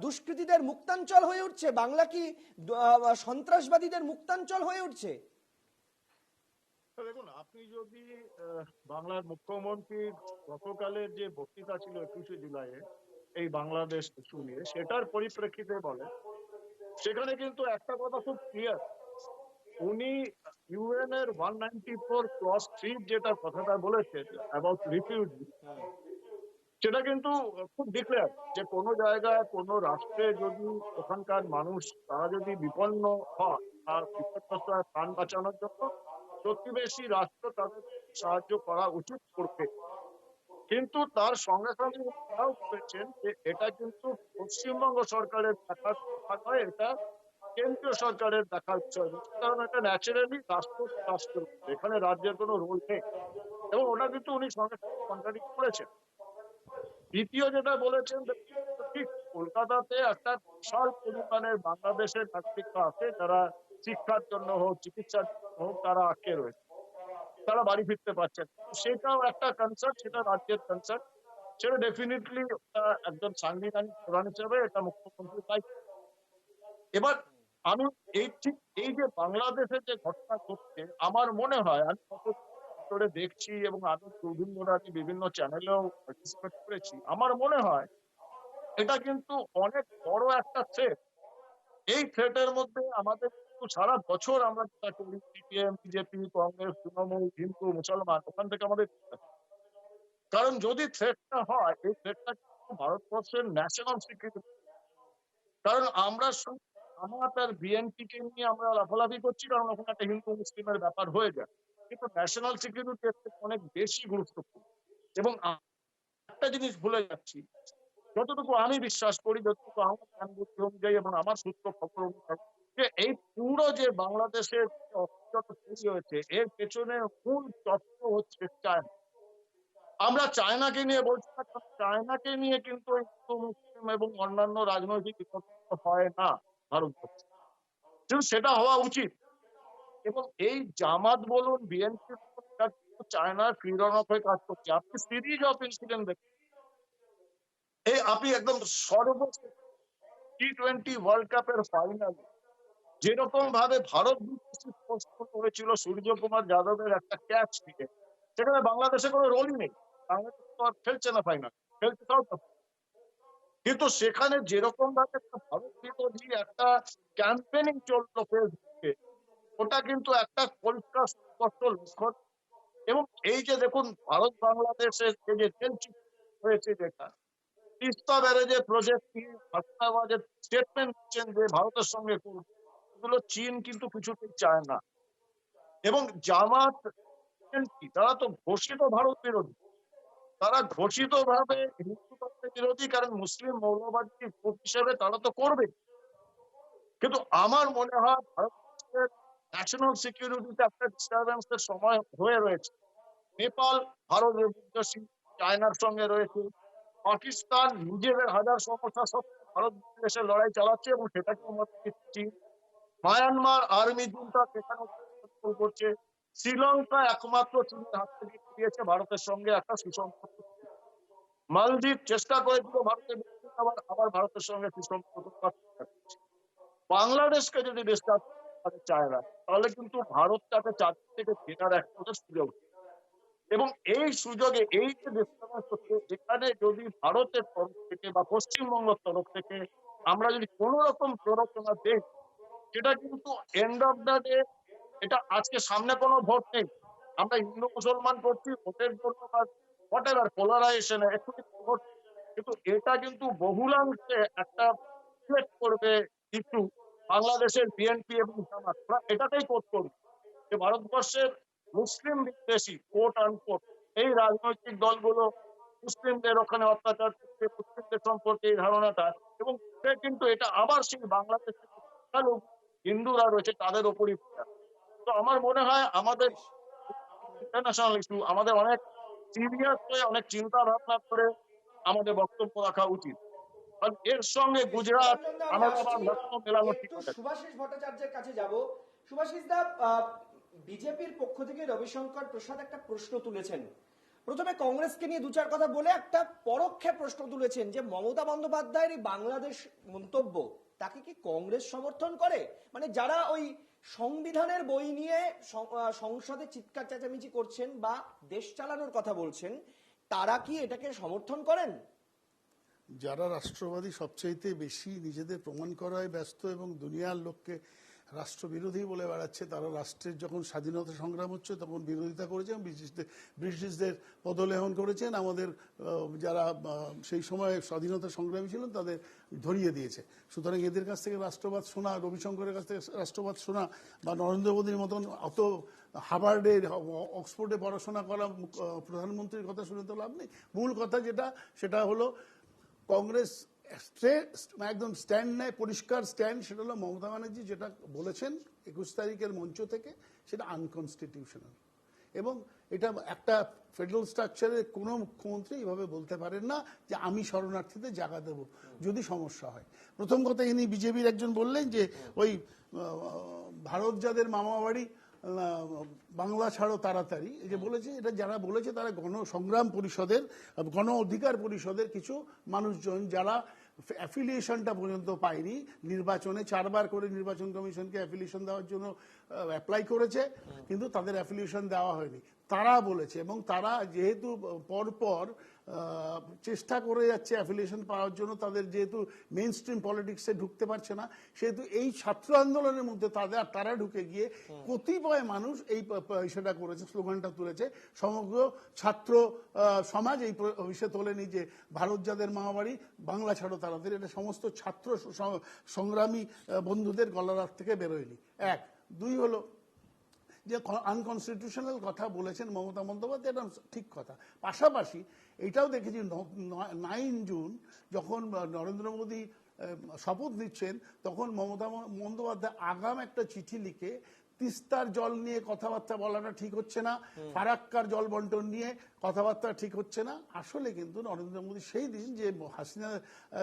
দুষ্কৃতীদের মুক্তাঞ্চল হয়ে উঠছে? বাংলা কি সন্ত্রাসবাদীদের মুক্তাঞ্চল হয়ে উঠছে? দেখুন, আপনি যদি বাংলার মুখ্যমন্ত্রীর গতকালের যে বক্তৃতা ছিল 21শে জুলাইয়ে এই বাংলাদেশ ইস্যু নিয়ে, সেটার পরিপ্রেক্ষিতে বলে, সেখানে কিন্তু একটা কথা খুব ক্লিয়ার, উনি ইউএন এর 194 ক্লজ 3 যেটা কথাটা বলেছেন অ্যাবাউট রিফিউজি, সেটা কিন্তু খুব ডিক্লেয়ার যে কোনো জায়গায় কোনো রাষ্ট্রে যদি ওখানকার মানুষ তারা যদি বিপন্ন হয় আর বিপর্যস্ত হয় প্রাণ বাঁচানোর জন্য, প্রতিবেশী রাষ্ট্র তাদের সাহায্য করা উচিত করবে। কিন্তু তার সঙ্গে সঙ্গে তারাও বলেছেন যে এটা কিন্তু পশ্চিমবঙ্গ সরকারের দেখার কথা নয়, এটা কেন্দ্রীয় সরকারের দেখার বিষয়, কারণ এটা ন্যাচারালি রাষ্ট্র রাষ্ট্র, এখানে রাজ্যের কোনো রোল নেই। এবং ওটা কিন্তু উনি সঙ্গে সঙ্গে কন্ট্রাডিক্ট করেছেন। দ্বিতীয় যেটা বলেছেন, ঠিক কলকাতাতে একটা বিশাল পরিমাণের বাংলাদেশের নাগরিকরা আছে যারা শিক্ষার জন্য হোক, চিকিৎসার জন্য হোক, তারা আটকে রয়েছে, তারা বাড়ি ফিরতে পারছেন। সেটাও একটা কনসার্ন, সেটা রাজ্যের কনসার্ন, সেটা ডেফিনেটলি একজন সাংবিধানিক প্রধান হিসেবে এটা মুখ্যমন্ত্রীর দায়িত্ব। এবার আমি এই যে বাংলাদেশের যে ঘটনা ঘটছে, আমার মনে হয় আমি করে দেখছি এবং আমি বিভিন্ন চ্যানেলেও পার্টিসিপেট করেছি, আমার মনে হয় এটা কিন্তু অনেক বড় একটা থ্রেট। এই থ্রেটের মধ্যে আমাদের কিন্তু সারা বছর আমরা যেটা করি, সিপিএম, বিজেপি, কংগ্রেস, তৃণমূল, হিন্দু, মুসলমান, ওখান থেকে আমাদের, কারণ যদি থ্রেটটা হয়, এই থ্রেটটা কিন্তু ভারতবর্ষের ন্যাশনাল সিকিউরিটি। কারণ আমরা জামাত আর বিএনপি কে নিয়ে আমরা লাফালাফি করছি, কারণ ওখানে একটা হিন্দু মুসলিমের ব্যাপার হয়ে যায়, কিন্তু ন্যাশনাল সিকিউরিটি অনেক বেশি গুরুত্বপূর্ণ। এবং একটা জিনিস ভুলে যাচ্ছি, যতটুকু আমি বিশ্বাস করি, যতটুকু আমার জ্ঞান বুদ্ধি অনুযায়ী এবং আমার সূত্র খবর অনুযায়ী, যে এই পুরো যে বাংলাদেশের অস্থিরতা তৈরি হয়েছে, এর পেছনে মূল তত্ত্ব হচ্ছে চায়না। আমরা চায়নাকে নিয়ে বলছি না, চায়নাকে নিয়ে কিন্তু হিন্দু মুসলিম এবং অন্যান্য রাজনৈতিক বিতর্ক হয় না ভারতবর্ষে, কিন্তু সেটা হওয়া উচিত। এবং এই জামাত বলুন, বিএনপি চায়নার ক্রীড়নক হয়ে কাজ করছে। আপনি সিরিজ অফ ইনসিডেন্ট দেখুন, এই আপনি একদম সর্বশেষ T20 ওয়ার্ল্ড কাপের ফাইনাল যেরকম ভাবে ভারত হয়েছিল সূর্যকুমার যাদবের একটা ক্যাচ থেকে, সেখানে বাংলাদেশে কোনো রোলই নেই, বাংলাদেশ তো আর খেলছে না ফাইনাল, খেলছে সাউথ আফ্রিকা। কিন্তু সেখানে যেরকম ভাবে ভারত বিরোধী একটা ক্যাম্পেনিং চললো ফেসবুকে, ওটা কিন্তু একটা পরিষ্কার স্পষ্ট লক্ষণ। এবং এই যে দেখুন, ভারত বাংলাদেশের যে হয়েছে, যেটা তিস্তা ব্যারেজের প্রজেক্ট নিয়ে হাসনাবাদের স্টেটমেন্ট দিচ্ছেন যে ভারতের সঙ্গে করবে, এগুলো চীন কিন্তু কিছুতেই চায় না। এবং জামাত তারা তো ঘোষিত ভারত বিরোধী, তারা ঘোষিত ভাবে হিন্দু তত্ত্বের বিরোধী, কারণ মুসলিম মৌলবাদী গ্রুপ হিসেবে তারা তো করবে। কিন্তু আমার মনে হয় ভারতের ন্যাশনাল সিকিউরিটিতে একটা ডিস্টারবেন্সের সময় হয়ে রয়েছে। নেপাল ভারতের বিদ্বেষী, চায়নার সঙ্গে রয়েছে, পাকিস্তান নিজেদের হাজার সমস্যা সত্ত্বেও ভারত দেশে লড়াই চালাচ্ছে এবং সেটাকে আমরা দেখছি। মায়ানমার আর্মি জুনটা সেখানে করছে। শ্রীলঙ্কা একমাত্র চীনের হাত থেকে দিয়েছে ভারতের সঙ্গে একটা সুসম্পর্ক। মালদ্বীপ চেষ্টা করেছিল ভারতের আবার ভারতের সঙ্গে সুসম্পর্ক। বাংলাদেশকে যদি ডিস্টার্ব চায় না, তাহলে কিন্তু ভারত তাকে চারদিক থেকে কেনার একটা সুযোগ, এবং এই সুযোগে এই যে ডিস্টার্বেন্স হচ্ছে, এখানে যদি ভারতের তরফ থেকে বা পশ্চিমবঙ্গের তরফ থেকে আমরা যদি কোন রকম প্ররোচনা দেই, সেটা কিন্তু এন্ড অফ দ্য ডে, এটা আজকে সামনে কোনো ভোট নেই, আমরা হিন্দু মুসলমান করছি ভোটের জন্য বা হোয়াট এভার পোলারাইজেশন একটু ভোট, কিন্তু এটা কিন্তু বহুলাংশে একটা করবে কিছু বাংলাদেশের বিএনপি এবং জামাত, এটাতেই কোট করবে যে ভারতবর্ষের মুসলিম বিদ্বেষী কোট আনকোট এই রাজনৈতিক দলগুলো মুসলিমদের ওখানে অত্যাচার করছে, মুসলিমদের সম্পর্কে এই ধারণাটা, এবং কিন্তু এটা আবার সেই বাংলাদেশের হিন্দুরা রয়েছে তাদের ওপরই। তো আমার মনে হয় আমাদের ইন্টারন্যাশনাল ইস্যু, আমাদের অনেক সিরিয়াস হয়ে অনেক চিন্তা ভাবনা করে আমাদের বক্তব্য রাখা উচিত। এর সঙ্গে গুজরাট সুভাষিস ভট্টাচার্যের কাছে যাব। সুভাষিস দা, বিজেপির পক্ষ থেকে রবিশঙ্কর প্রসাদ একটা প্রশ্ন তুলেছেন। প্রথমে কংগ্রেসকে নিয়ে দু চার কথা বলে একটা পরোক্ষে প্রশ্ন তুলেছেন যে মমতা বন্দ্যোপাধ্যায়ের এই বাংলাদেশ মন্তব্য তাকে কি কংগ্রেস সমর্থন করে? মানে যারা ওই সংবিধানের বই নিয়ে সংসদে চিৎকার চেঁচামেচি করছেন বা দেশ চালানোর কথা বলছেন, তারা কি এটাকে সমর্থন করেন? যারা রাষ্ট্রবাদী সবচাইতে বেশি নিজেদের প্রমাণ করায় ব্যস্ত এবং দুনিয়ার লোককে রাষ্ট্রবিরোধী বলে বেড়াচ্ছে, তারা রাষ্ট্রের যখন স্বাধীনতা সংগ্রাম হচ্ছে তখন বিরোধিতা করেছেন, ব্রিটিশদের পদলেহন করেছেন, আমাদের যারা সেই সময় স্বাধীনতা সংগ্রামী ছিলেন তাদের ধরিয়ে দিয়েছে। সুতরাং এদের কাছ থেকে রাষ্ট্রবাদ শোনা, রবিশঙ্করের কাছ থেকে রাষ্ট্রবাদ শোনা বা নরেন্দ্র মোদীর মতন অত হার্ভার্ডে অক্সফোর্ডে পড়াশোনা করা প্রধানমন্ত্রীর কথা শুনে তো লাভ নেই। মূল কথা যেটা, সেটা হলো কংগ্রেস একদম স্ট্যান্ড নেয়, পরিষ্কার স্ট্যান্ড। সেটা হলো মমতা ব্যানার্জি যেটা বলেছেন 21 তারিখের মঞ্চ থেকে, সেটা আনকনস্টিটিউশনাল। এবং এটা একটা ফেডারেল স্ট্রাকচারে কোনো মুখ্যমন্ত্রী এইভাবে বলতে পারেন না যে আমি শরণার্থীদের জায়গা দেব যদি সমস্যা হয়। প্রথম কথা, ইনি বিজেপির একজন বললেন যে ওই ভারত যাদের মামা বাড়ি বাংলা ছাড়ো তাড়াতাড়ি, এই যে বলেছে, এটা যারা বলেছে তারা গণসংগ্রাম পরিষদের, গণ অধিকার পরিষদের কিছু মানুষজন যারা অ্যাফিলিয়েশনটা পর্যন্ত পায়নি। নির্বাচনে 4 বার করে নির্বাচন কমিশনকে অ্যাফিলিয়েশন দেওয়ার জন্য অ্যাপ্লাই করেছে, কিন্তু তাদের অ্যাফিলিয়েশন দেওয়া হয়নি, তারা বলেছে। এবং তারা যেহেতু পরপর চেষ্টা করে যাচ্ছে অ্যাফিলিয়েশন পাওয়ার জন্য, তাদের যেহেতু মেইন স্ট্রিম পলিটিক্সে ঢুকতে পারছে না, সেহেতু এই ছাত্র আন্দোলনের মধ্যে তারা ঢুকে গিয়ে কতিপয় মানুষ এই সেটা করেছে, স্লোগানটা তুলেছে। সমগ্র ছাত্র সমাজ এই বিষয়ে তোলেনি যে ভারত যাদের মামাবাড়ি বাংলা ছাড়ো তাড়াতাড়ি, এটা সমস্ত ছাত্র সংগ্রামী বন্ধুদের গলার থেকে বেরোয়নি। 1, 2 হলো যে আনকনস্টিটিউশনাল কথা বলেছেন মমতা বন্দ্যোপাধ্যায়, এটা ঠিক কথা। পাশাপাশি এটাও দেখেছি 9 জুন যখন নরেন্দ্র মোদী শপথ নিচ্ছেন, তখন মমতা বন্দ্যোপাধ্যায় আগাম একটা চিঠি লিখে তিস্তার জল নিয়ে কথাবার্তা বলাটা ঠিক হচ্ছে না, ফারাক্কার জল বন্টন নিয়ে কথাবার্তা ঠিক হচ্ছে না। আসলে কিন্তু নরেন্দ্র মোদী সেই দিন যে হাসিনা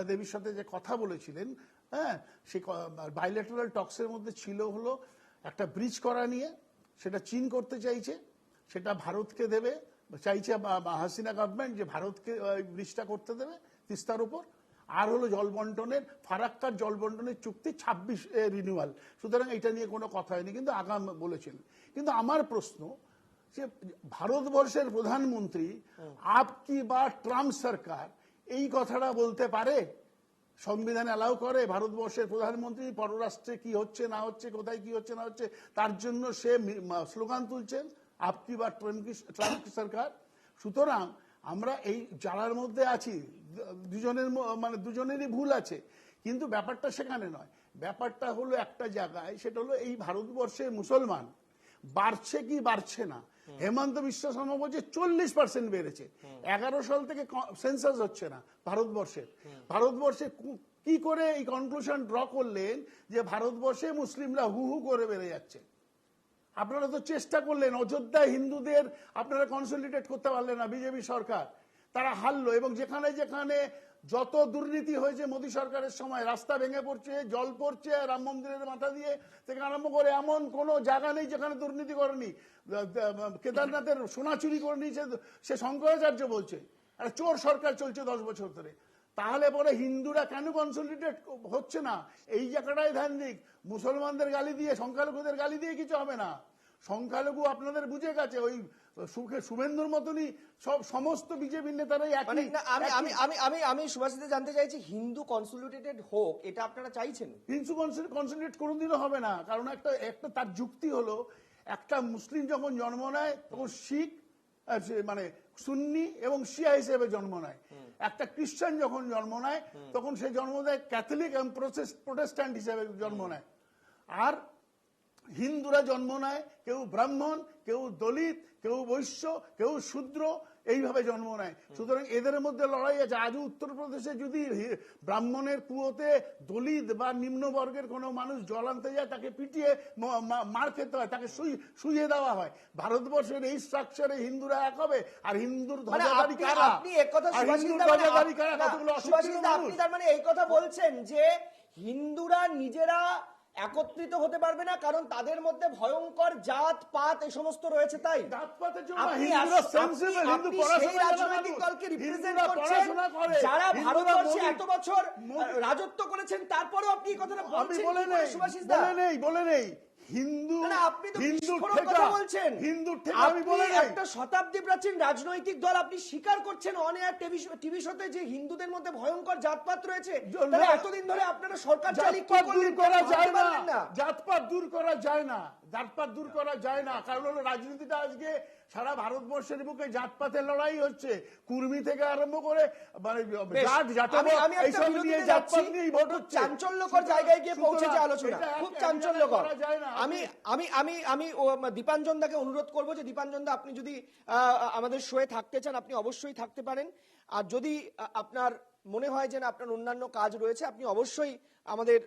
দেবীর সাথে যে কথা বলেছিলেন, হ্যাঁ, সেই বাইলেটারাল টক্সের মধ্যে ছিল হলো একটা ব্রিজ করা নিয়ে, সেটা চীন করতে চাইছে, সেটা ভারতকে দেবে চাইছে হাসিনা গভর্নমেন্ট, যে ভারতকে ব্রিজটা করতে দেবে তিস্তার উপর। আর হলো জল বন্টনের, ফারাক্কার জল বন্টনের চুক্তি 26 রিনিউয়াল। সুতরাং এটা নিয়ে কোনো কথা হয়নি, কিন্তু আগাম বলেছিলেন। কিন্তু আমার প্রশ্ন যে ভারতবর্ষের প্রধানমন্ত্রী আপকি বা ট্রাম্প সরকার এই কথাটা বলতে পারে? সংবিধান অ্যালাউ করে ভারতবর্ষের প্রধানমন্ত্রী পররাষ্ট্রে কি হচ্ছে না হচ্ছে, কোথায় কি হচ্ছে না হচ্ছে, তার জন্য সে স্লোগান তুলছেন আপকি বা ট্রাম্প সরকার? সুতরাং আমরা এই জানার মধ্যে আছি, দুজনেরই ভুল আছে, কিন্তু ব্যাপারটা সেখানে নয়। ব্যাপারটা হলো একটা জায়গায়, সেটা হলো এই ভারতবর্ষে মুসলমান বাড়ছে কি বাড়ছে না। হেমন্ত বিশ্ব শর্মা বলছে 40% বেড়েছে। 11 সাল থেকে সেন্সাস হচ্ছে না ভারতবর্ষে কি করে এই কনক্লুশন ড্র করলেন যে ভারতবর্ষে মুসলিমরা হু হু করে বেড়ে যাচ্ছে? আপনারা তো চেষ্টা করলেন, অযোধ্যায় হিন্দুদের আপনারা কনসলিডেট করতে পারলেন না, বিজেপি সরকার, তারা হারলো। এবং যেখানে যেখানে যত দুর্নীতি হয়েছে মোদী সরকারের সময়, রাস্তা ভেঙে পড়ছে, জল পড়ছে রাম মন্দিরের মাথা দিয়ে থেকে আরম্ভ করে, এমন কোনো জায়গা নেই যেখানে দুর্নীতি করেনি। কেদারনাথের সোনা চুরি করে নিয়েছে সে শঙ্করাচার্য বলছে, একটা চোর সরকার চলছে 10 বছর ধরে। তাহলে পরে হিন্দুরা কেন কনসলিডেট হচ্ছে না? এই জায়গাটাই ধ্যান দিক। মুসলমানদের গালি দিয়ে, সংখ্যালঘুদের গালি দিয়ে কিছু হবে না। সংখ্যালঘু আপনাদের বুঝে গেছে, ওই শুভেন্দুর মতনই সমস্ত বিজেপি নেতারাই একই। আমি সুভাষিতে জানতে চাইছি, হিন্দু কনসলিডেটেড হোক এটা আপনারা চাইছেন? হিন্দু কনসলিডেট কোনোদিনও হবে না, কারণ একটা তার যুক্তি হলো, একটা মুসলিম যখন জন্ম নেয় তখন শিখ মানে সুন্নি এবং শিয়া হিসেবে জন্ম নেয়। একটা খ্রিস্টান যখন জন্ম নেয় তখন সে জন্ম দেয় ক্যাথলিক এবং প্রোটেস্ট্যান্ট হিসেবে জন্ম নেয়। আর হিন্দুরা জন্ম নেয় কেউ ব্রাহ্মণ, কেউ দলিত, কেউ বৈশ্য, কেউ শূদ্র, এইভাবে জন্ম নেয়। সুতরাং এদের মধ্যে লড়াই আছে। আজও উত্তরপ্রদেশে যদি ব্রাহ্মণের কুয়োতে দলিত বা নিম্নবর্গের কোনো মানুষ জল আনতে যায়, তাকে পিটিয়ে মার খেতে হয়, তাকে শুইয়ে দেওয়া হয়। ভারতবর্ষের এই স্ট্রাকচারে হিন্দুরা এক হবে? আর হিন্দুর ধ্বজাধারী কারা? আপনি তার মানে এই কথা বলছেন যে হিন্দুরা নিজেরা একত্রিত হতে পারবে না, কারণ তাদের মধ্যে ভয়ঙ্কর জাত পাত এই সমস্ত রয়েছে। তাই জাতপাতের জন্য আপনি হিন্দুরা sensible, হিন্দু আপনি পড়াশোনা সেই জানা রাজনৈতিক মানুষ। দলকে রিপ্রেজেন্ট হিন্দুরা করছেন পড়াশোনা করে, যারা হিন্দুরা ভারতবর্ষে মোদি- এত বছর রাজত্ব করেছেন, তারপরেও আপনি এই কথাটা আমি বলছেন বলে কি করে, নেই, সুভাষিস দা? বলে নেই হিন্দু না, না, আপনি তো হিন্দুর বিস্ফোরক ঠেকা, কথা বলছেন। হিন্দুর ঠেকা আমি আপনি বলে নেই। একটা শতাব্দী প্রাচীন রাজনৈতিক দল আপনি স্বীকার করছেন অন এয়ার টিভি শোতে যে হিন্দুদের মধ্যে ভয়ঙ্কর জাতপাত রয়েছে। তাহলে এতদিন ধরে আপনারা সরকার চালিয়ে কি জাতপাত দূর করলেন? করা ভাবতে যায় পারলেন না, না? জাতপাত দূর করা যায় না, জাতপাত দূর করা যায় না। কারণ হলো রাজনীতিটা আজকে সারা ভারতবর্ষের বুকে জাতপাতের লড়াই হচ্ছে, কুর্মি থেকে আরম্ভ করে মানে বেশ, জাত জাতপাত আমি একটা এইসব বিরতিতে নিয়ে যাচ্ছি। জাতপাত নিয়েই ভোট খুব হচ্ছে। চাঞ্চল্যকর জায়গায় গিয়ে পৌঁছেছে সুতরাং আলোচনা, এটা খুব এক- চাঞ্চল্যকর। করা যায় না। আমি দীপাঞ্জন দাকে অনুরোধ করবো যে দীপাঞ্জন দা, আপনি যদি আমাদের শোয়ে থাকতে চান আপনি অবশ্যই থাকতে পারেন। আর যদি আপনার মনে হয় যে না আপনার অন্যান্য কাজ রয়েছে, আপনি অবশ্যই আমাদের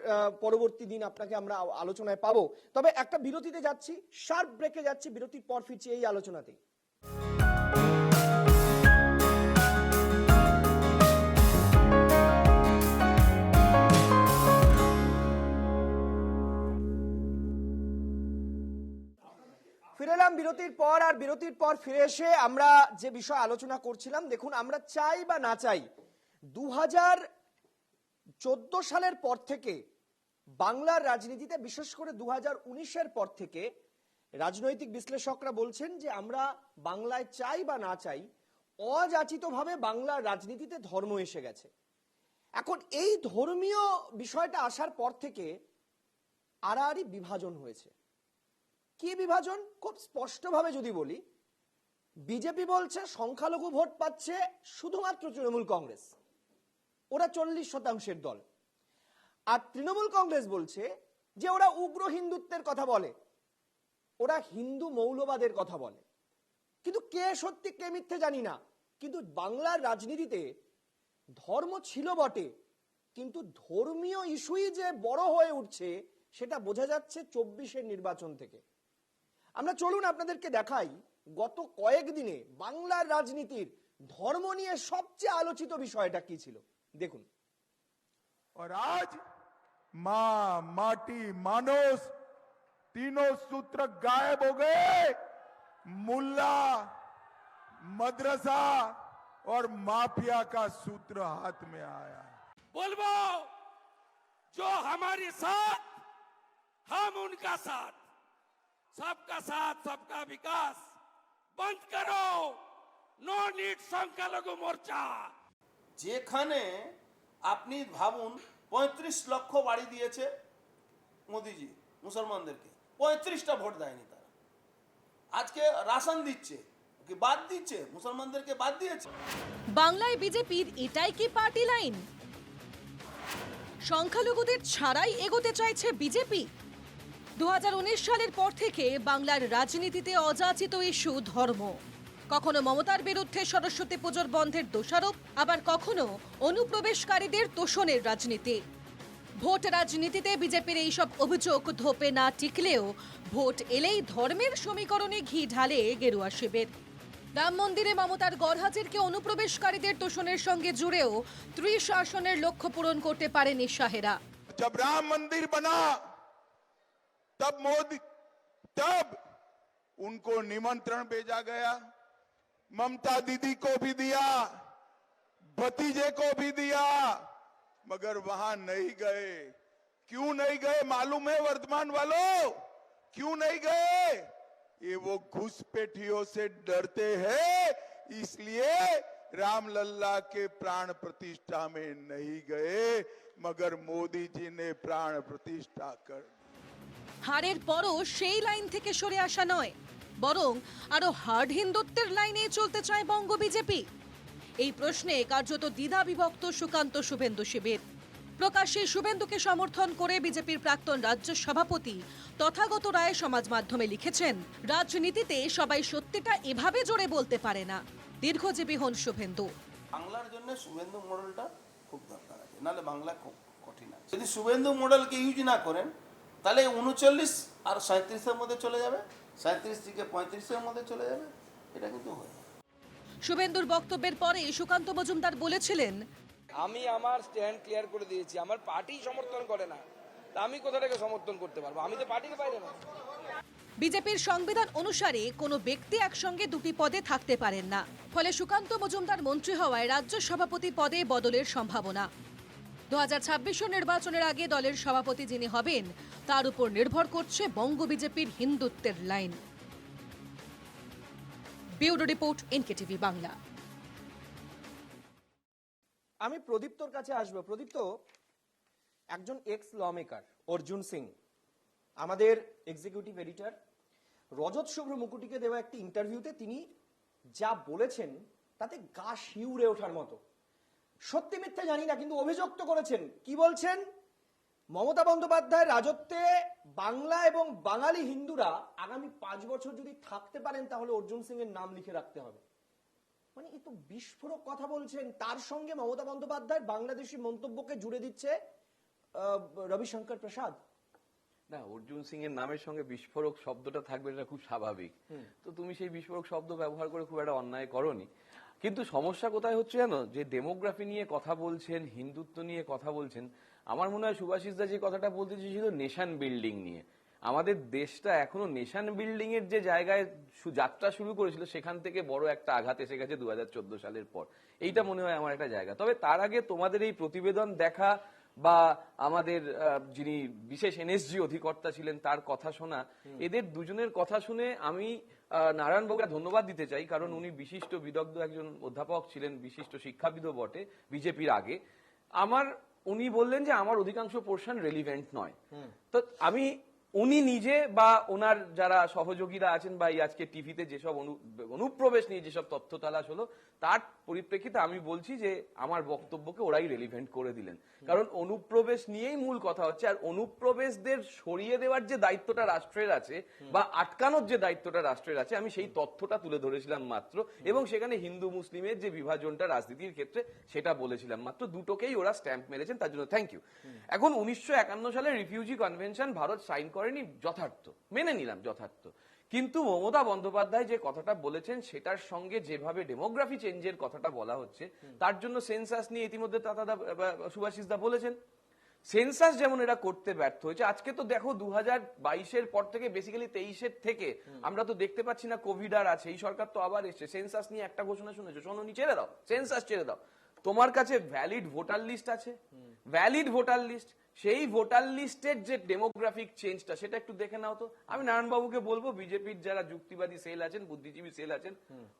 পরবর্তী দিন আপনাকে আমরা আলোচনায় পাবো। তবে একটা বিরতিতে যাচ্ছি, শার্প ব্রেকে যাচ্ছি, বিরতির পর ফিরছি এই আলোচনাতেই। ফিরে এলাম বিরতির পর। আর বিরতির পর ফিরে এসে আমরা যে বিষয় আলোচনা করছিলাম, দেখুন আমরা চাই বা না চাই 2014 সালের পর থেকে বাংলার রাজনীতিতে, বিশেষ করে 2019-এর পর থেকে রাজনৈতিক বিশ্লেষকরা বলছেন যে আমরা বাংলায় চাই বা না চাই অযাচিতভাবে বাংলার রাজনীতিতে ধর্ম এসে গেছে। এখন এই ধর্মীয় বিষয়টা আসার পর থেকে আড়াআড়ি বিভাজন হয়েছে। কি বিভাজন? খুব স্পষ্টভাবে যদি বলি, বিজেপি বলছে সংখ্যালঘু ভোট পাচ্ছে শুধুমাত্র তৃণমূল কংগ্রেস, ওরা 40% দল। আর তৃণমূল কংগ্রেস বলছে যে ওরা উগ্র হিন্দুত্বের কথা বলে, ওরা হিন্দু মৌলবাদের কথা বলে। কিন্তু কে সত্যি কে মিথ্যে জানি না, কিন্তু বাংলার রাজনীতিতে ধর্ম ছিল বটে, কিন্তু ধর্মীয় ইস্যুই যে বড় হয়ে উঠছে সেটা বোঝা যাচ্ছে 24-এর নির্বাচন থেকে। আমরা চলুন আপনাদেরকে দেখাই গত কয়েকদিনে বাংলার রাজনীতির ধর্ম নিয়ে সবচেয়ে আলোচিত বিষয়টা কি ছিল, দেখুন। और आज मां, माटी, मानुस तीनों सूत्र गायब हो गए। मुल्ला, मदरसा और माफिया का सूत्र हाथ में आया। बोलबो जो हमारे साथ हम उनका साथ, सबका साथ सबका विकास बंद करो, नो नीड সংখ্যালঘু মোর্চা। যেখানে আপনি ভাবুন 35 লক্ষ বাড়ি দিয়েছে মোদিজি মুসলমানদেরকে, 35টা ভোট দেয়নি তারা। আজকে রাশন দিচ্ছে, কি বাদ দিচ্ছে, মুসলমানদেরকে বাদ দিয়েছে। বাংলায় বিজেপির এটাই কি পার্টি লাইন? সংখ্যালঘুদের ছাড়াই এগোতে চাইছে বিজেপি। 2019 সালের পর থেকে বাংলার রাজনীতিতে অযাচিত ইস্যু ধর্ম। কখনো মমতার বিরুদ্ধে সরস্বতী পুজোর বন্ধের দোষারোপ, আবার কখনো অনুপ্রবেশকারীদের তোষণের রাজনীতি। ভোট রাজনীতিতে বিজেপির এইসব অভিযোগ ধোপে না টিকলেও ভোট এলেই ধর্মের সমীকরণে ঘি ঢালে গেরুয়া শিবির। রাম মন্দিরে মমতার গড়হাজিরকে অনুপ্রবেশকারীদের তোষণের সঙ্গে জুড়েও 30 আসনের লক্ষ্য পূরণ করতে পারেনি শাহেরা। जब राम मंदिर बना तब उनको निमंत्रण भेजा गया, ममता दीदी को भी दिया, भतीजे को भी दिया, मगर वहां नहीं गए। क्यों नहीं गए मालूम है वर्तमान वालों? क्यों नहीं गए? ये वो घुसपैठियों से डरते हैं, इसलिए रामलल्ला के प्राण प्रतिष्ठा में नहीं गए, मगर मोदी जी ने प्राण प्रतिष्ठा कर। হারের পরও সেই লাইন থেকে সরে আসা নয়, বরং আরো হার্ড হিন্দুত্বের লাইনে চলতে চায় বঙ্গ বিজেপি। এই প্রশ্নে কার্যত দ্বিধা বিভক্ত সুকান্ত শুভেন্দু শিবির। প্রকাশ্যে শুভেন্দুকে সমর্থন করে বিজেপির প্রাক্তন রাজ্য সভাপতি তথাগত রায় সমাজ মাধ্যমে লিখেছেন, রাজনীতিতে সবাই সত্যিটা এভাবে জোরে বলতে পারে না। দীর্ঘজীবী হন শুভেন্দু। বাংলার জন্য শুভেন্দু মডেলটা খুব দরকার আছে, নাহলে বাংলা খুব কঠিন আছে। যদি শুভেন্দু মডেলকে ইউজ না করেন তাহলে 39 আর 37-এর মধ্যে চলে যাবে, 37 থেকে 35-এর মধ্যে চলে যাবে, এটা কিন্তু হয়। শুভেন্দুর বক্তব্যের পরে সুকান্ত মজুমদার বলেছিলেন, আমি আমার স্ট্যান্ড ক্লিয়ার করে দিয়েছি, আমার পার্টি সমর্থন করে না, তা আমি কোথাটাকে সমর্থন করতে পারবো? আমি তো পার্টিকে বাইরে না। বিজেপির সংবিধান অনুসারে কোনো ব্যক্তি একসঙ্গে দুটি পদে থাকতে পারেন না। ফলে সুকান্ত মজুমদার মন্ত্রী হওয়ায় রাজ্য সভাপতি পদে বদলের সম্ভাবনা। 2026 নির্বাচনের আগে দলের সভাপতি যিনি হবেন তার উপর নির্ভর করছে বঙ্গ বিজেপির হিন্দুত্বের line. Bureau report, NKTV Bangla. আমি প্রদীপ্তর কাছে আসবো। প্রদীপ্ত একজন ex lawmaker Arjun Singh, আমাদের এক্সিকিউটিভ এডিটর, রজত শুভ্র মুকুটিকে দেওয়া একটি ইন্টারভিউতে তিনি যা বলেছেন তাতে গা শিউরে ওঠার মতো। সত্যি মিথ্যে জানি না, কিন্তু অভিযোগ তো করেছেন। কি বলছেন? মমতা বন্দ্যোপাধ্যায়ের রাজত্বে বাংলা এবং বাঙালি হিন্দুরা আগামী 5 বছর যদি থাকতে পারেন তাহলে অর্জুন সিং এর নাম লিখে রাখতে হবে। মানে এ তো বিস্ফোরক কথা বলছেন। তার সঙ্গে মমতা বন্দ্যোপাধ্যায়ের বাংলাদেশি মন্তব্যকে জুড়ে দিচ্ছে রবিশঙ্কর প্রসাদ। না, অর্জুন সিং এর নামের সঙ্গে বিস্ফোরক শব্দটা থাকবে, এটা খুব স্বাভাবিক। তো তুমি সেই বিস্ফোরক শব্দ ব্যবহার করে খুব একটা অন্যায় করনি। কিন্তু সমস্যা কোথায় হচ্ছে জানো? যে ডেমোগ্রাফি নিয়ে কথা বলছেন, হিন্দুত্ব নিয়ে কথা বলছেন। আমার মনে হয় সুভাষিস দা যে কথাটা বলতে চেয়েছিল নেশন বিল্ডিং নিয়ে, আমাদের দেশটা এখনো নেশন বিল্ডিং এর যে জায়গায় যাত্রা শুরু করেছিল সেখান থেকে বড় একটা আঘাত এসে গেছে 2014 সালের পর। এইটা মনে হয় আমার একটা জায়গা। তবে তার আগে তোমাদের এই প্রতিবেদন দেখা বা আমাদের যিনি বিশেষ এনএসজি অধিকর্তা ছিলেন তার কথা শোনা, এদের দুজনের কথা শুনে আমি নারায়ণ বাবুকে ধন্যবাদ দিতে চাই, কারণ উনি বিশিষ্ট বিদগ্ধ একজন অধ্যাপক ছিলেন, বিশিষ্ট শিক্ষাবিদও বটে বিজেপির আগে। উনি বললেন যে আমার অধিকাংশ পোর্শন রেলিভেন্ট নয়। তো আমি উনি নিজে বা ওনার যারা সহযোগীরা আছেন বা আজকে টিভিতে যেসব অনুপ্রবেশ নিয়ে যেসব তথ্য তালাশ হলো তার পরিপ্রেক্ষিতে আমি বলছি যে আমার বক্তব্যকে ওরাই রেলিভেন্ট করে দিলেন। কারণ অনুপ্রবেশ নিয়েই মূল কথা হচ্ছে, আর অনুপ্রবেশদের সরিয়ে দেওয়ার যে দায়িত্বটা রাষ্ট্রের আছে বা আটকানোর যে দায়িত্বটা রাষ্ট্রের আছে, আমি সেই তথ্যটা তুলে ধরেছিলাম মাত্র। এবং সেখানে হিন্দু মুসলিমের যে বিভাজনটা রাজনীতির ক্ষেত্রে সেটা বলেছিলাম মাত্র। দুটোকেই ওরা স্ট্যাম্প মেরেছেন, তার জন্য থ্যাংক ইউ। এখন 1951 সালে রিফিউজি কনভেনশন ভারত সাইন করেনি, যথার্থ, মেনে নিলাম, যথার্থ। কিন্তু মমতা বন্দ্যোপাধ্যায় যে কথাটা বলেছেন সেটার সঙ্গে যেভাবে ডেমোগ্রাফি চেঞ্জের কথাটা বলা হচ্ছে, তার জন্য সেন্সাস নিয়ে ইতিমধ্যে সুভাষিস দা বলেছেন। সেন্সাস যেমন এরা করতে ব্যর্থ হয়েছে। আজকে তো দেখো 2022-এর পর থেকে, বেসিক্যালি 23-এর থেকে আমরা তো দেখতে পাচ্ছি না কোভিড আর আছে। এই সরকার তো আবার এসছে। সেন্সাস নিয়ে একটা ঘোষণা শুনেছো? শোনোনি? ছেড়ে দাও, সেন্সাস ছেড়ে দাও। তোমার কাছে ভ্যালিড ভোটার লিস্ট আছে, ভ্যালিড ভোটার লিস্ট, সেই ভোটার লিস্টের যে ডেমোগ্রাফিক চেঞ্জটা সেটা একটু দেখে নাও তো। আমি নারায়ণবাবুকে বলবো, বিজেপির যারা যুক্তিবাদী সেল আছেন, বুদ্ধিজীবী সেল আছেন,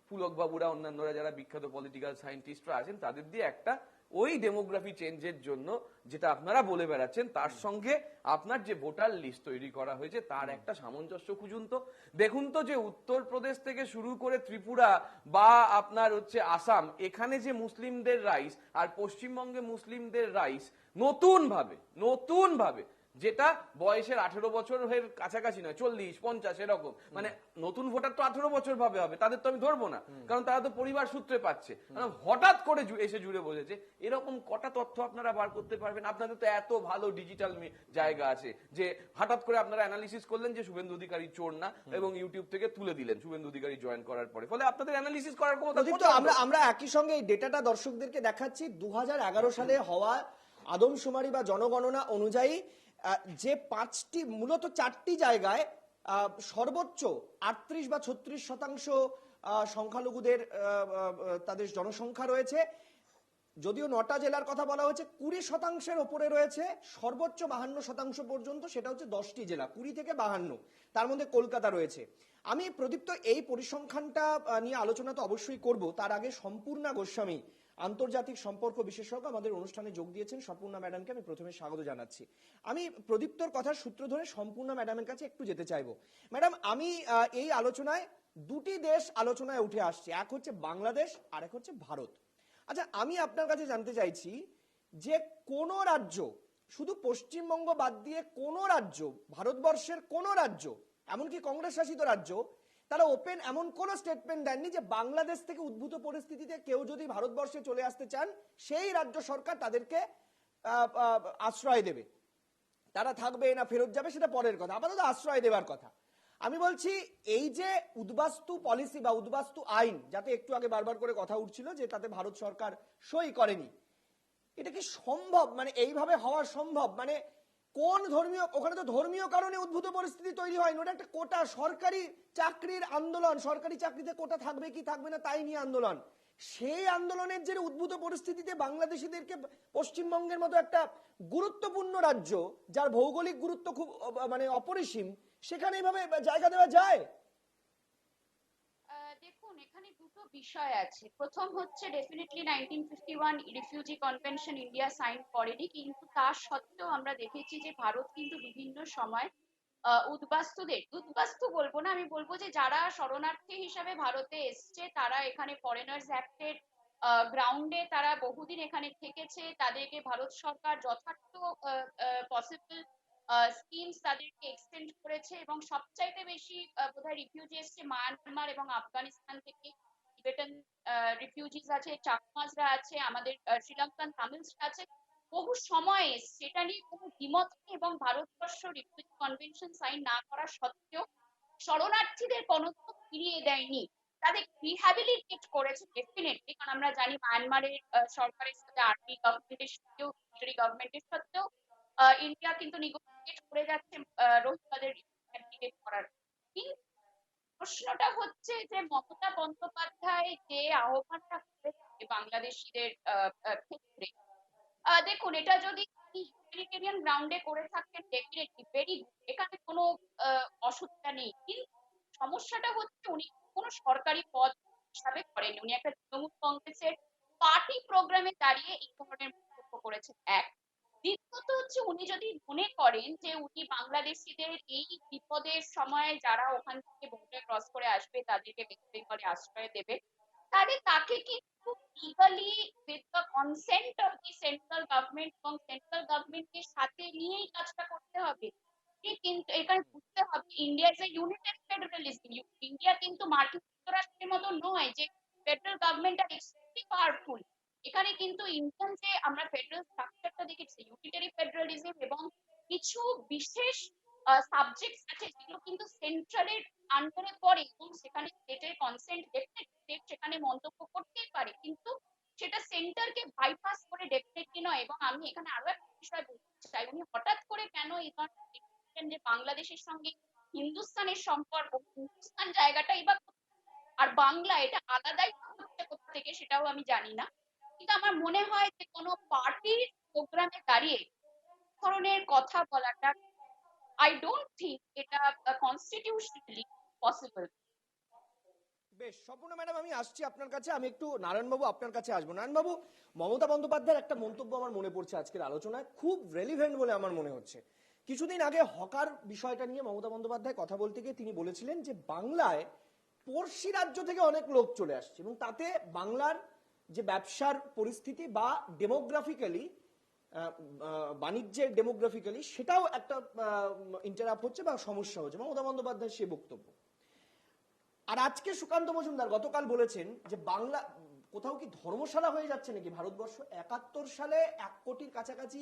পুলক বাবুরা, অন্যান্যরা যারা বিখ্যাত পলিটিক্যাল সায়েন্টিস্টরা আছেন, তাদের দিয়ে একটা ওই ডেমোগ্রাফি চেঞ্জের জন্য যেটা আপনারা বলে বেড়াচ্ছেন তার সঙ্গে আপনার যে ভোটার লিস্ট তৈরি করা হয়েছে তার একটা সামঞ্জস্য খুঁজুন তো। দেখুন তো যে উত্তরপ্রদেশ থেকে শুরু করে ত্রিপুরা বা আপনার হচ্ছে আসাম, এখানে যে মুসলিমদের রাইস আর পশ্চিমবঙ্গে মুসলিমদের রাইস নতুন ভাবে যেটা বয়সের 18 বছরের কাছাকাছি নয়, 40, 50 এরকম, মানে নতুন ভোটার তো 18 বছর ভাবে হবে, তাদের তো আমি ধরবো না, কারণ তারা তো পরিবার সূত্রে পাচ্ছে। হঠাৎ করে এসে জুড়ে বসেছে। এরকম কটা তথ্য আপনারা বার করতে পারবেন? আপনাদের তো এত ভালো ডিজিটাল জায়গা আছে যে হঠাৎ করে আপনারা অ্যানালিসিস করলেন যে শুভেন্দু অধিকারী চোর না, এবং ইউটিউব থেকে তুলে দিলেন শুভেন্দু অধিকারী জয়েন করার পরে। ফলে আপনাদের অ্যানালিসিস করার ক্ষমতা। আমরা একই সঙ্গে এই ডেটাটা দর্শকদেরকে দেখাচ্ছি। 2011 সালে হওয়া আদমশুমারি বা জনগণনা অনুযায়ী যে 5টি, মূলত 4টি জায়গায় সর্বোচ্চ 38 বা 36% সংখ্যালঘুদের তাদের জনসংখ্যা রয়েছে। যদিও 9টা জেলার কথা বলা হয়েছে, 20% ওপরে রয়েছে, সর্বোচ্চ 52% পর্যন্ত, সেটা হচ্ছে 10টি জেলা, 20 থেকে 52, তার মধ্যে কলকাতা রয়েছে। আমি প্রদীপ্ত এই পরিসংখ্যানটা নিয়ে আলোচনা তো অবশ্যই করব। তার আগে সম্পূর্ণা গোস্বামী, আন্তর্জাতিক সম্পর্ক বিশেষজ্ঞ, আমাদের অনুষ্ঠানে যোগ দিয়েছেন। সম্পূর্ণা ম্যাডামকে আমি প্রথমে স্বাগত জানাচ্ছি। আমি প্রদীপ্তর কথার সূত্র ধরে সম্পূর্ণা ম্যাডামের কাছে একটু যেতে চাইবো। ম্যাডাম, আমি এই আলোচনায় দুটি দেশ আলোচনায় উঠে আসছে, এক হচ্ছে বাংলাদেশ আর এক হচ্ছে ভারত। আচ্ছা, আমি আপনার কাছে জানতে চাইছি যে কোন রাজ্য, শুধু পশ্চিমবঙ্গ বাদ দিয়ে কোন রাজ্য, ভারতবর্ষের কোন রাজ্য, এমনকি কংগ্রেস শাসিত রাজ্য, তারা ওপেন এমন কোন স্টেটমেন্ট দেননি যে বাংলাদেশ থেকে উদ্ভূত পরিস্থিতিতে কেউ যদি ভারতবর্ষে চলে আসতে চান সেই রাজ্য সরকার তাদেরকে আশ্রয় দেবে। তারা থাকবে না ফেরত যাবে সেটা পরের কথা, আপাতত আশ্রয় দেওয়ার কথা। আমি বলছি এই যে উদ্বাস্তু পলিসি বা উদ্বাস্তু আইন, যাতে একটু আগে বারবার করে কথা উঠছিল যে তাতে ভারত সরকার সই করেনি, এটা কি সম্ভব? মানে এইভাবে হওয়া সম্ভব? মানে কোন ধর্মীয়, ওখানে তো ধর্মীয় কারণে উদ্ভূত পরিস্থিতি তৈরি হয়নি, ওটা একটা কোটা, সরকারি চাকরির আন্দোলন, সরকারি চাকরিতে কোটা থাকবে কি থাকবে না তাই নিয়ে আন্দোলন। সেই আন্দোলনের যে উদ্ভূত পরিস্থিতিতে বাংলাদেশিদেরকে পশ্চিমবঙ্গের মতো একটা গুরুত্বপূর্ণ রাজ্য যার ভৌগোলিক গুরুত্ব খুব মানে অপরিসীম, সেখানে এইভাবে জায়গা দেওয়া যায়? দেখুন, এখানে দুটো বিষয় আছে। প্রথম হচ্ছে definitely 1951 refugee convention India sign করেনি, কিন্তু তা সত্ত্বেও আমরা দেখেছি যে ভারত কিন্তু বিভিন্ন সময় উদ্বাস্তু বলবো না, আমি বলবো যে যারা শরণার্থী হিসাবে ভারতে এসছে তারা এখানে ফরেনার্স অ্যাক্টের গ্রাউন্ডে তারা বহুদিন এখানে থেকেছে, তাদেরকে ভারত সরকার যথার্থ পসিবল স্কিমস তাদেরকে এক্সটেন্ড করেছে, এবং সবচাইতে বেশি বোধহয় রিফিউজি এসছে মায়ানমার এবং আফগানিস্তান থেকে। টিবেটান রিফিউজিস আছে, চাকমাসরা আছে, আমাদের শ্রীলঙ্কান তামিলসরা আছে, বহু সময় সেটা নিয়ে কোনো দ্বিমত নেই। এবং ভারতবর্ষ রিফিউজি কনভেনশন সাইন না করা সত্ত্বেও শরণার্থীদের কোনো ফিরিয়ে দেয়নি, তাদের রিহ্যাবিলিটেট করেছে ডেফিনেটলি। কারণ আমরা জানি মায়ানমারের সরকারের সাথে আর্মি গভর্নমেন্টের সাথেও মিলিটারি গভর্নমেন্টের সাথেও ইন্ডিয়া কিন্তু নেগোসিয়েট করে যাচ্ছে রোহিঙ্গাদের রিহ্যাবিলিটেট করার। কিন্তু প্রশ্নটা হচ্ছে যে মমতা বন্দ্যোপাধ্যায় যে আহ্বানটা করেছে বাংলাদেশিদের ক্ষেত্রে, দেখুন এটা যদি হিউম্যানিটেরিয়ান গ্রাউন্ডে করে থাকেন ডেফিনেটলি ভেরি গুড, এখানে কোনো অসুবিধা নেই। কিন্তু সমস্যাটা হচ্ছে উনি কোনো সরকারি পদ হিসাবে করেন, উনি একটা তৃণমূল কংগ্রেসের পার্টি প্রোগ্রামে দাঁড়িয়ে এই ধরনের মন্তব্য করেছেন। এক, দ্বিতীয়ত হচ্ছে উনি যদি মনে করেন যে উনি বাংলাদেশিদের এই বিপদের সময় যারা ওখান থেকে বর্ডার ক্রস করে আসবে তাদেরকে ওয়েস্ট বেঙ্গলে আশ্রয় দেবে, তাহলে তাকে কিন্তু legally with the consent of the central government এবং সেন্ট্রাল গভর্নমেন্টের সাথে নিয়েই কাজটা করতে হবে। কিন্তু এখানে বুঝতে হবে India is a united federalism. India কিন্তু মার্কিন যুক্তরাষ্ট্রের মতো নয় যে federal government are extremely powerful. এখানে কিন্তু ইন্ডিয়ান যে আমরা ফেডারেল স্ট্রাকচারটা দেখেছি ইউনিটারি ফেডারেলিজম, এবং কিছু বিশেষ সাবজেক্টস আছে যেগুলো কিন্তু সেন্ট্রালের আন্ডারে পড়ে, এবং সেখানে স্টেটের কনসেন্ট স্টেট সেখানে মন্তব্য করতেই পারে, কিন্তু সেটা সেন্টারকে বাইপাস করে ডেফিনেটলি নয়। এবং আমি এখানে আরো একটা বিষয় বলতে চাই, উনি হঠাৎ করে কেন এই ধরনের যে বাংলাদেশের সঙ্গে হিন্দুস্তানের সম্পর্ক, হিন্দুস্তান জায়গাটাই বা আর বাংলা এটা আলাদাই হচ্ছে কোথা থেকে সেটাও আমি জানি না। কিন্তু আমার মনে হয় যে কোনো পার্টির প্রোগ্রামে দাঁড়িয়ে ধরনের কথা বলাটা আই ডোন্ট থিঙ্ক এটা কনস্টিটিউশনালি পসিবল। বেশ, স্বপ্না ম্যাডাম আমি আসছি আপনার কাছে, আমি একটু নারায়ণবাবু আপনার কাছে আসবো। নারায়ণবাবু, মমতা বন্দ্যোপাধ্যায়ের একটা মন্তব্য আমার মনে পড়ছে আজকের আলোচনায়, খুব রেলিভেন্ট বলে আমার মনে হচ্ছে। কিছুদিন আগে হকার বিষয়টা নিয়ে মমতা বন্দ্যোপাধ্যায় কথা বলতে গিয়ে তিনি বলেছিলেন যে বাংলায় পড়শি রাজ্য থেকে অনেক লোক চলে আসছে, এবং তাতে বাংলার যে ব্যবসার পরিস্থিতি বা ডেমোগ্রাফিক্যালি বাণিজ্যের ডেমোগ্রাফিক্যালি সেটাও একটা ইন্টারাপ্ট হচ্ছে বা সমস্যা হচ্ছে, মমতা বন্দ্যোপাধ্যায়ের সে বক্তব্য। আর আজকে সুকান্ত মজুমদার গতকাল বলেছেন যে বাংলা কোথাও কি ধর্মশালা হয়ে যাচ্ছে নাকি ভারতবর্ষ। 71 সালে 1 কোটির কাছাকাছি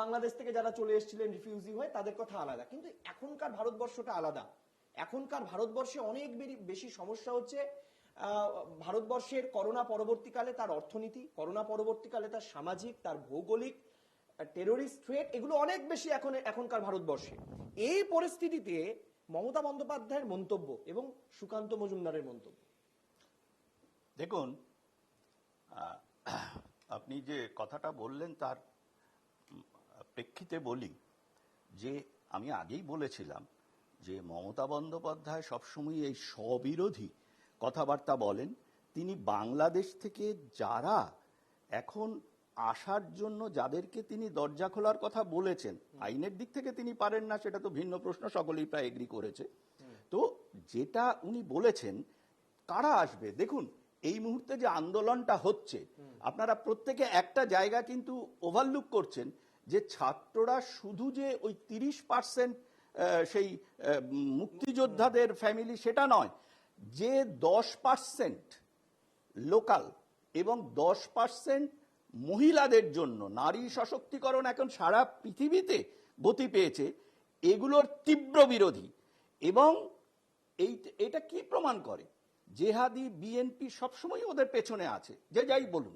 বাংলাদেশ থেকে যারা চলে এসেছিলেন রিফিউজি হয়ে, তাদের কথা আলাদা, কিন্তু এখনকার ভারতবর্ষটা আলাদা। এখনকার ভারতবর্ষে অনেক বেশি সমস্যা হচ্ছে। ভারতবর্ষের করোনা পরবর্তীকালে তার অর্থনীতি, করোনা পরবর্তীকালে তার সামাজিক, তার ভৌগোলিক, টেরোরিস্ট থ্রেট, এগুলো অনেক বেশি এখনকার ভারতবর্ষে। এই পরিস্থিতিতে মমতা বন্দ্যোপাধ্যায়ের মন্তব্য এবং সুকান্ত মজুমদারের মন্তব্য, দেখুন আপনি যে কথাটা বললেন তার প্রেক্ষিতে বলি যে আমি আগেই বলেছিলাম যে মমতা বন্দ্যোপাধ্যায় সবসময় এই স্ববিরোধী কথাবার্তা বলেন। তিনি বাংলাদেশ থেকে যারা এখন আসার জন্য যাদেরকে তিনি দরজা খোলার কথা বলেছেন, আইনের দিক থেকে তিনি পারেন না সেটা তো ভিন্ন প্রশ্ন, সকলেই প্রায় এগ্রি করেছে। তো যেটা উনি বলেছেন কারা আসবে, দেখুন এই মুহূর্তে যে আন্দোলনটা হচ্ছে আপনারা প্রত্যেকে একটা জায়গা কিন্তু ওভারলুক করছেন, যে ছাত্ররা শুধু যে ওই 30% সেই মুক্তিযোদ্ধাদের ফ্যামিলি সেটা নয়, যে 10% লোকাল এবং 10% মহিলাদের জন্য নারী সশক্তিকরণ এখন সারা পৃথিবীতে গতি পেয়েছে, এগুলোর তীব্র বিরোধী। এবং এটা কি প্রমাণ করে, জেহাদি বিএনপি সবসময় ওদের পেছনে আছে, যে যাই বলুন,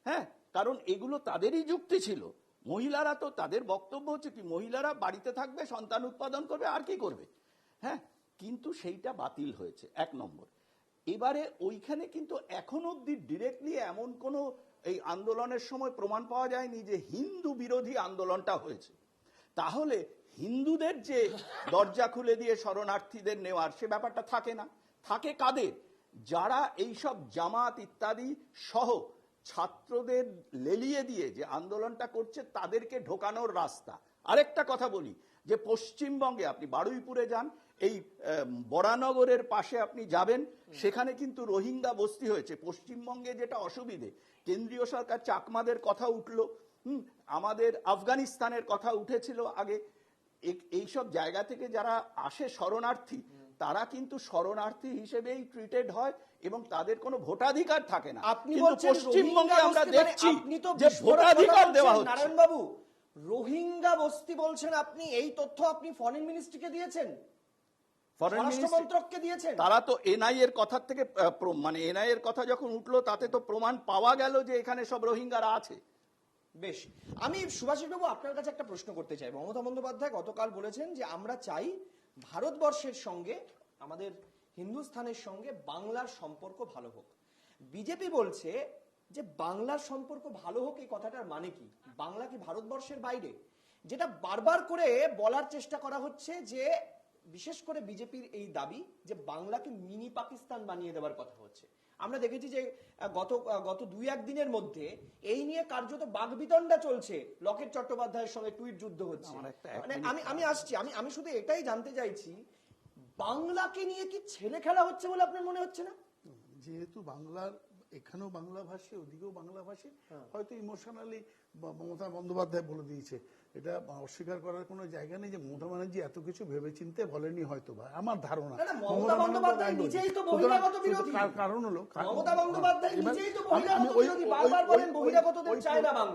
হ্যাঁ, কারণ এগুলো তাদেরই যুক্তি ছিল মহিলারা তো তাদের বক্তব্য হচ্ছে কি, মহিলারা বাড়িতে থাকবে, সন্তান উৎপাদন করবে, আর কি করবে। হ্যাঁ, কিন্তু সেইটা বাতিল হয়েছে, 1 নম্বর। এবারে ওইখানে কিন্তু এখন অব্দি ডিরেক্টলি এমন কোনো এই আন্দোলনের সময় প্রমাণ পাওয়া যায়নি যে হিন্দু বিরোধী আন্দোলনটা হয়েছে। তাহলে হিন্দুদের যে দরজা খুলে দিয়ে শরণার্থীদের নেওয়ার সে ব্যাপারটা থাকে না। থাকে কাদের? যারা এইসব জামাত ইত্যাদি সহ ছাত্রদের লেলিয়ে দিয়ে যে আন্দোলনটা করছে তাদেরকে ঢোকানোর রাস্তা। আরেকটা কথা বলি, যে পশ্চিমবঙ্গে আপনি বারুইপুরে যান, এই বরানগরের পাশে আপনি যাবেন, সেখানে কিন্তু রোহিঙ্গা বস্তি হয়েছে। পশ্চিমবঙ্গে যেটা অসুবিধে, কেন্দ্রীয় সরকার চাকমাদের কথা উঠলো, আমাদের আফগানিস্তানের কথা উঠেছিল আগে। এইসব জায়গা থেকে যারা আসে শরণার্থী, তারা কিন্তু শরণার্থী হিসেবেই ট্রিটেড হয় এবং তাদের কোনো ভোটাধিকার থাকে না। আপনি কিন্তু বলছেন পশ্চিমবঙ্গে আমরা রোহিঙ্গা দেখছি বস্তি, আপনি তো যে বিস্ফোরক ভোটাধিকার কথা দেওয়া বলছেন, হচ্ছে। নারায়ণ বাবু, রোহিঙ্গা বস্তি বলছেন আপনি, এই তথ্য আপনি ফরেন মিনিস্ট্রিকে দিয়েছেন, স্বরাষ্ট্র মন্ত্রককে দিয়েছেন। তারা তো এনআই এর কথা থেকে মানে এনআই এর কথা যখন উঠলো তাতে তো প্রমাণ পাওয়া গেল যে এখানে সব রোহিঙ্গারা আছে। বেশ, আমি সুভাষিস বাবু আপনার কাছে একটা প্রশ্ন করতে চাই। মমতা বন্দ্যোপাধ্যায় গতকাল বলেছেন যে আমরা চাই ভারতবর্ষের সঙ্গে, আমাদের হিন্দুস্থানের সঙ্গে বাংলার সম্পর্ক ভালো হোক। বিজেপি বলছে যে বাংলার সম্পর্ক ভালো হোক, এই কথাটার মানে কি? বাংলা কি ভারতবর্ষের বাইরে? যেটা বারবার করে বলার চেষ্টা করা হচ্ছে যে বিশেষ করে বিজেপির এই দাবি যে বাংলাকে মিনি পাকিস্তান বানিয়ে দেওয়ার কথা হচ্ছে। আমরা দেখেছি যে গত 2-1 দিনের মধ্যে এই নিয়ে কার্যত বাগবিতণ্ডা চলছে, লকেট চট্টোপাধ্যায়ের সঙ্গে টুইট যুদ্ধ হচ্ছে। মানে আমি আসছি, আমি শুধু এটাই জানতে চাইছি, বাংলাকে নিয়ে কি ছেলে খেলা হচ্ছে বলে আপনার মনে হচ্ছে না? যেহেতু বাংলার এখানেও বাংলা ভাষী, ওদিকেও বাংলা ভাষী, হয়তো ইমোশনালি মমতা বন্দ্যোপাধ্যায় বলে দিয়েছে। এটা অস্বীকার করার কোনো জায়গা নেই যে মমতা ব্যানার্জি এত কিছু ভেবে চিন্তে বলেনি, হয়তো বা আমার ধারণা।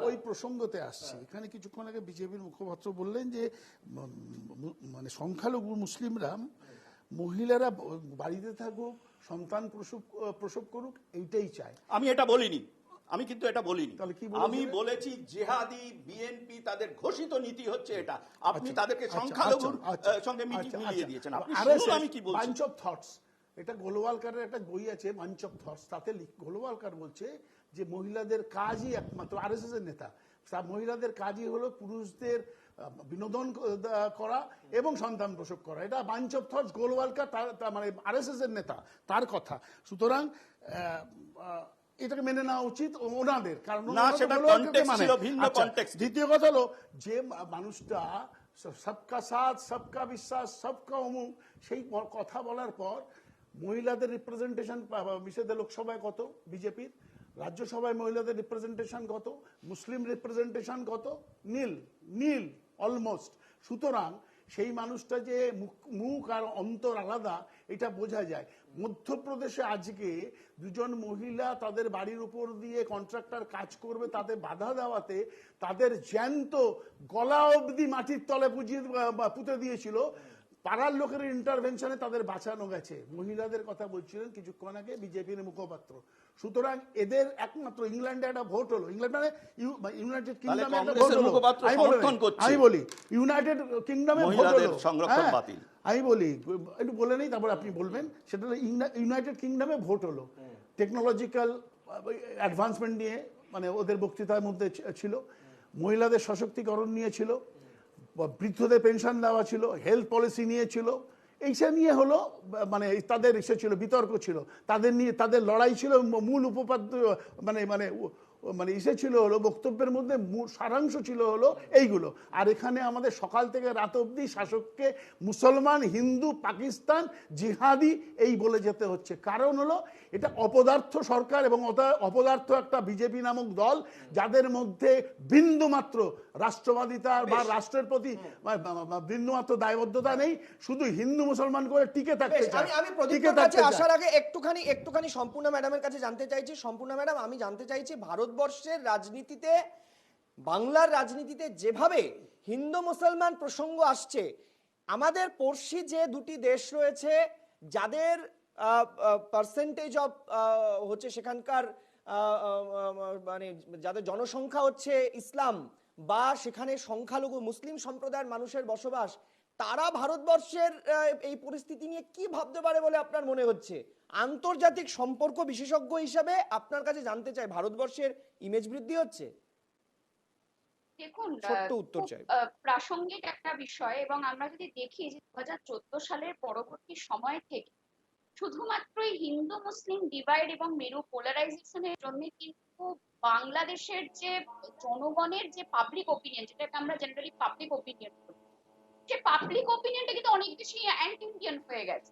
ওই প্রসঙ্গতে আসছি। এখানে কিছুক্ষণ আগে বিজেপির মুখপাত্র বললেন যে মানে সংখ্যালঘু মুসলিমরা, মহিলারা বাড়িতে থাকুক, সন্তান প্রসব করুক, এইটাই চায়। আমি এটা বলিনি, আমি কিন্তু এটা বলিনি। আমি বলেছি জেহাদি বিএনপি তাদের ঘোষিত নীতি হচ্ছে এটা। আপনি তাদেরকে সংখ্যালঘুর সঙ্গে মিলিয়ে দিয়েছেন। আমি কি বলছি, বাঞ্চ অফ থটস, এটা গোলওয়ালকারের একটা বই আছে বাঞ্চ অফ থটস, তাতে গোলওয়ালকার বলছে যে মহিলাদের কাজই একমাত্র, আরএসএস এর নেতা, মহিলাদের কাজই হলো পুরুষদের বিনোদন করা এবং সন্তান প্রসব করা। এটা বাঞ্চ অফ থটস, গোলওয়ালকার মানে আরএসএস এর নেতা, তার কথা। সুতরাং এটাকে মেনে নেওয়া উচিত ওনাদের, কারণ দ্বিতীয় কথা হলো যে মানুষটা সবকা সাথ সবকা বিশ্বাস সবকা অমুক, সেই কথা বলার পর মহিলাদের রিপ্রেজেন্টেশন মিশেদের লোকসভায় কত, বিজেপির রাজ্যসভায় মহিলাদের রিপ্রেজেন্টেশন কত, মুসলিম রিপ্রেজেন্টেশন কত, নীল অলমোস্ট। সুতরাং সেই মানুষটা যে মুখ আর অন্তর আলাদা, এটা বোঝা যায়। মধ্যপ্রদেশে আজকে 2জন মহিলা তাদের বাড়ির উপর দিয়ে কন্ট্রাক্টর কাজ করবে, তাদের বাধা দেওয়াতে তাদের জ্যান্ত গলা অবধি মাটির তলে পুঁতে দিয়েছিল। পাড়ার লোকের ইন্টারভেনশনে তাদের বাঁচানো গেছে। মহিলাদের কথা বলছিলেন কিছুক্ষণ আগে বিজেপির মুখপাত্র। সুতরাং এদের একমাত্র, ইংল্যান্ডে একটা ভোট হলো, ইংল্যান্ড মানে ইউনাইটেড কিংডমে একটা ভোট হলো, আমি বলি ইউনাইটেড কিংডমে ভোট হলো, আমি বলি একটু বলে নেই, তারপর আপনি বলবেন। সেটা ইউনাইটেড কিংডমে ভোট হলো, টেকনোলজিক্যাল অ্যাডভান্সমেন্ট নিয়ে, মানে ওদের বক্তৃতার মধ্যে ছিল, মহিলাদের সশক্তিকরণ নিয়ে ছিল, বৃদ্ধদের পেনশন দেওয়া ছিল, হেলথ পলিসি নিয়ে ছিল, এইসব নিয়ে হলো, মানে তাদের ইসে ছিল, বিতর্ক ছিল, তাদের নিয়ে তাদের লড়াই ছিল। মূল উপপাদ্য মানে মানে মানে ইসে ছিল হলো, বক্তব্যের মধ্যে সারাংশ ছিল হলো এইগুলো। আর এখানে আমাদের সকাল থেকে রাত অবধি শাসককে মুসলমান, হিন্দু, পাকিস্তান, জিহাদি এই বলে যেতে হচ্ছে। কারণ হলো এটা অপদার্থ সরকার এবং অপদার্থ একটা বিজেপি নামক দল, যাদের মধ্যে বিন্দুমাত্র রাষ্ট্রবাদিতা বা রাষ্ট্রের প্রতি বিন্দুমাত্র দায়বদ্ধতা নেই, শুধু হিন্দু মুসলমান করে টিকে থাকতে চায়। আমি প্রদীপের কাছে আসার আগে একটুখানি সম্পূর্ণা ম্যাডামের কাছে জানতে চাইছি। সম্পূর্ণা ম্যাডাম, আমি জানতে চাইছি ভারতবর্ষের রাজনীতিতে, বাংলার রাজনীতিতে যেভাবে হিন্দু মুসলমান প্রসঙ্গ আসছে, আমাদের পড়শি যে 2টি দেশ রয়েছে যাদের পার্সেন্টেজ অফ হচ্ছে সেখানকার মানে যাদের জনসংখ্যা হচ্ছে ইসলাম বা সেখানে সংখ্যালঘু মুসলিম সম্প্রদায়ের মানুষের বসবাস, তারা ভারতবর্ষের এই পরিস্থিতি নিয়ে কি ভাবতে পারে বলে আপনার মনে হচ্ছে? আন্তর্জাতিক সম্পর্ক বিশেষজ্ঞ হিসাবে আপনার কাছে জানতে চাই, ভারতবর্ষের ইমেজ বৃদ্ধি হচ্ছে? দেখুন, ছোট্ট উত্তর চাই। প্রাসঙ্গিক একটা বিষয়, এবং আমরা যদি দেখি যে 2014 সালের পরবর্তী সময় থেকে শুধুমাত্রই হিন্দু মুসলিম ডিভাইড এবং মেরু পোলারাইজেশনের জন্য কিন্তু বাংলাদেশের যে জনগণের যে পাবলিক ওপিনিয়ন, যেটাকে আমরা জেনারেলি পাবলিক ওপিনিয়ন বলি, সে পাবলিক ওপিনিয়নটা কিন্তু অনেক বেশি অ্যান্টি ইন্ডিয়ান হয়ে গেছে।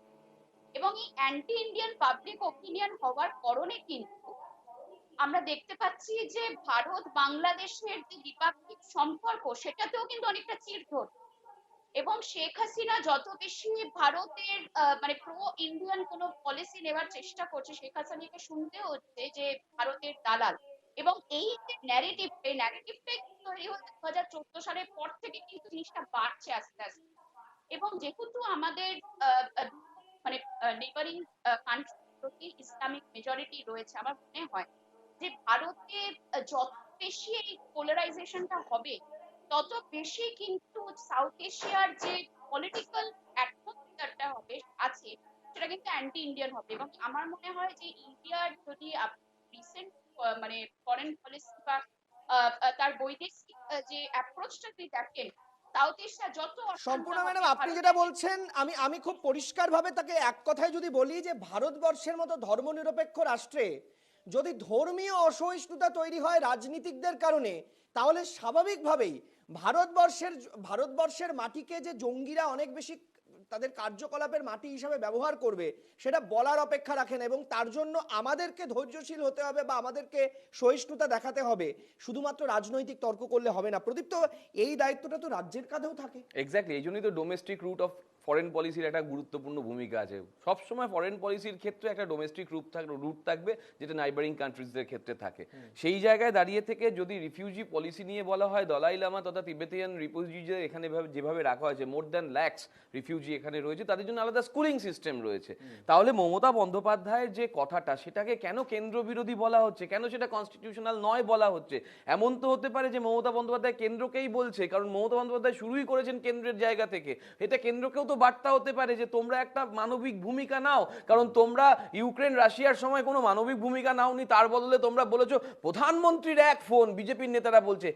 এবং এই অ্যান্টি ইন্ডিয়ান পাবলিক ওপিনিয়ন হওয়ার কারণে কিন্তু আমরা দেখতে পাচ্ছি যে ভারত বাংলাদেশের যে দ্বিপাক্ষিক সম্পর্ক, সেটাতেও কিন্তু অনেকটা চিড় ধরছে। এবং শেখ হাসিনা যত বেশি ভারতের মানে প্রো ইন্ডিয়ান কোনো পলিসি নেওয়ার চেষ্টা করছে, শেখ হাসিনাকে শুনতে হচ্ছে যে ভারতের দালাল। এবং এই যে ন্যারেটিভটাই তৈরি হচ্ছে 2014 সালের পর থেকে কিন্তু জিনিসটা বাড়ছে আস্তে আস্তে। এবং যেহেতু আমাদের মানে নেইবারিং কান্ট্রির প্রতি ইসলামিক মেজরিটি রয়েছে, আমার মনে হয় যে ভারতে যত বেশি এই পোলারাইজেশনটা হবে, তত বেশি কিন্তু সাউথ এশিয়ার যে পলিটিক্যাল অ্যাটমসফিয়ারটা হবে আছে, সেটা কিন্তু অ্যান্টি ইন্ডিয়ান হবে। এবং আমার মনে হয় যে ইন্ডিয়ার যদি রিসেন্ট মানে ফরেন পলিসি বা তার বৈদেশিক যে অ্যাপ্রোচটা যদি দেখেন, সাউথ এশিয়া যত সম্পূর্ণ ম্যাডাম, আপনি যেটা বলছেন আমি খুব পরিষ্কারভাবে তাকে এক কথায় যদি বলি যে ভারতবর্ষের মতো ধর্মনিরপেক্ষ রাষ্ট্রে যদি ধর্মীয় অসহিষ্ণুতা তৈরি হয় রাজনীতিকদের কারণে, তাহলে স্বাভাবিকভাবেই ভারতবর্ষের মাটিকে যে জঙ্গিরা অনেক বেশি তাদের কার্যকলাপের মাটি হিসাবে ব্যবহার করবে, সেটা বলার অপেক্ষা রাখে না। এবং তার জন্য আমাদেরকে ধৈর্যশীল হতে হবে বা আমাদেরকে সহিষ্ণুতা দেখাতে হবে, শুধুমাত্র রাজনৈতিক তর্ক করলে হবে না। প্রদীপ্ত, এই দায়িত্বটা তো রাজ্যের কাঁধেও থাকে। এক্স্যাক্টলি, এই জন্যই তো ডোমেস্টিক রুট অফ ফরেন পলিসির একটা গুরুত্বপূর্ণ ভূমিকা আছে। সবসময় ফরেন পলিসির ক্ষেত্রে একটা ডোমেস্টিক রুট থাকবে, যেটা নাইবারিং কান্ট্রিজদের ক্ষেত্রে থাকে। সেই জায়গায় দাঁড়িয়ে থেকে যদি রিফিউজি পলিসি নিয়ে বলা হয়, দলাই লামা তথা তিবেতিয়ান রিফিউজিদের এখানে যেভাবে রাখা হয়েছে, মোর দ্যান ল্যাক্স রিফিউজি এখানে রয়েছে, তাদের জন্য আলাদা স্কুলিং সিস্টেম রয়েছে। তাহলে মমতা বন্দ্যোপাধ্যায়ের যে কথাটা, সেটাকে কেন কেন্দ্র বিরোধী বলা হচ্ছে, কেন সেটা কনস্টিটিউশনাল নয় বলা হচ্ছে? এমন তো হতে পারে যে মমতা বন্দ্যোপাধ্যায় কেন্দ্রকেই বলছে, কারণ মমতা বন্দ্যোপাধ্যায় শুরুই করেছেন কেন্দ্রের জায়গা থেকে। এটা কেন্দ্রকেও তো বার্তা হতে পারে যে তোমরা একটা মানবিক ভূমিকা নাও, কারণ তোমরা ইউক্রেন রাশিয়ার সময় কোনো মানবিক ভূমিকা নাওনি, তার বদলে তোমরা বলেছো প্রধানমন্ত্রীর এক ফোন, বিজেপির নেতারা বলছে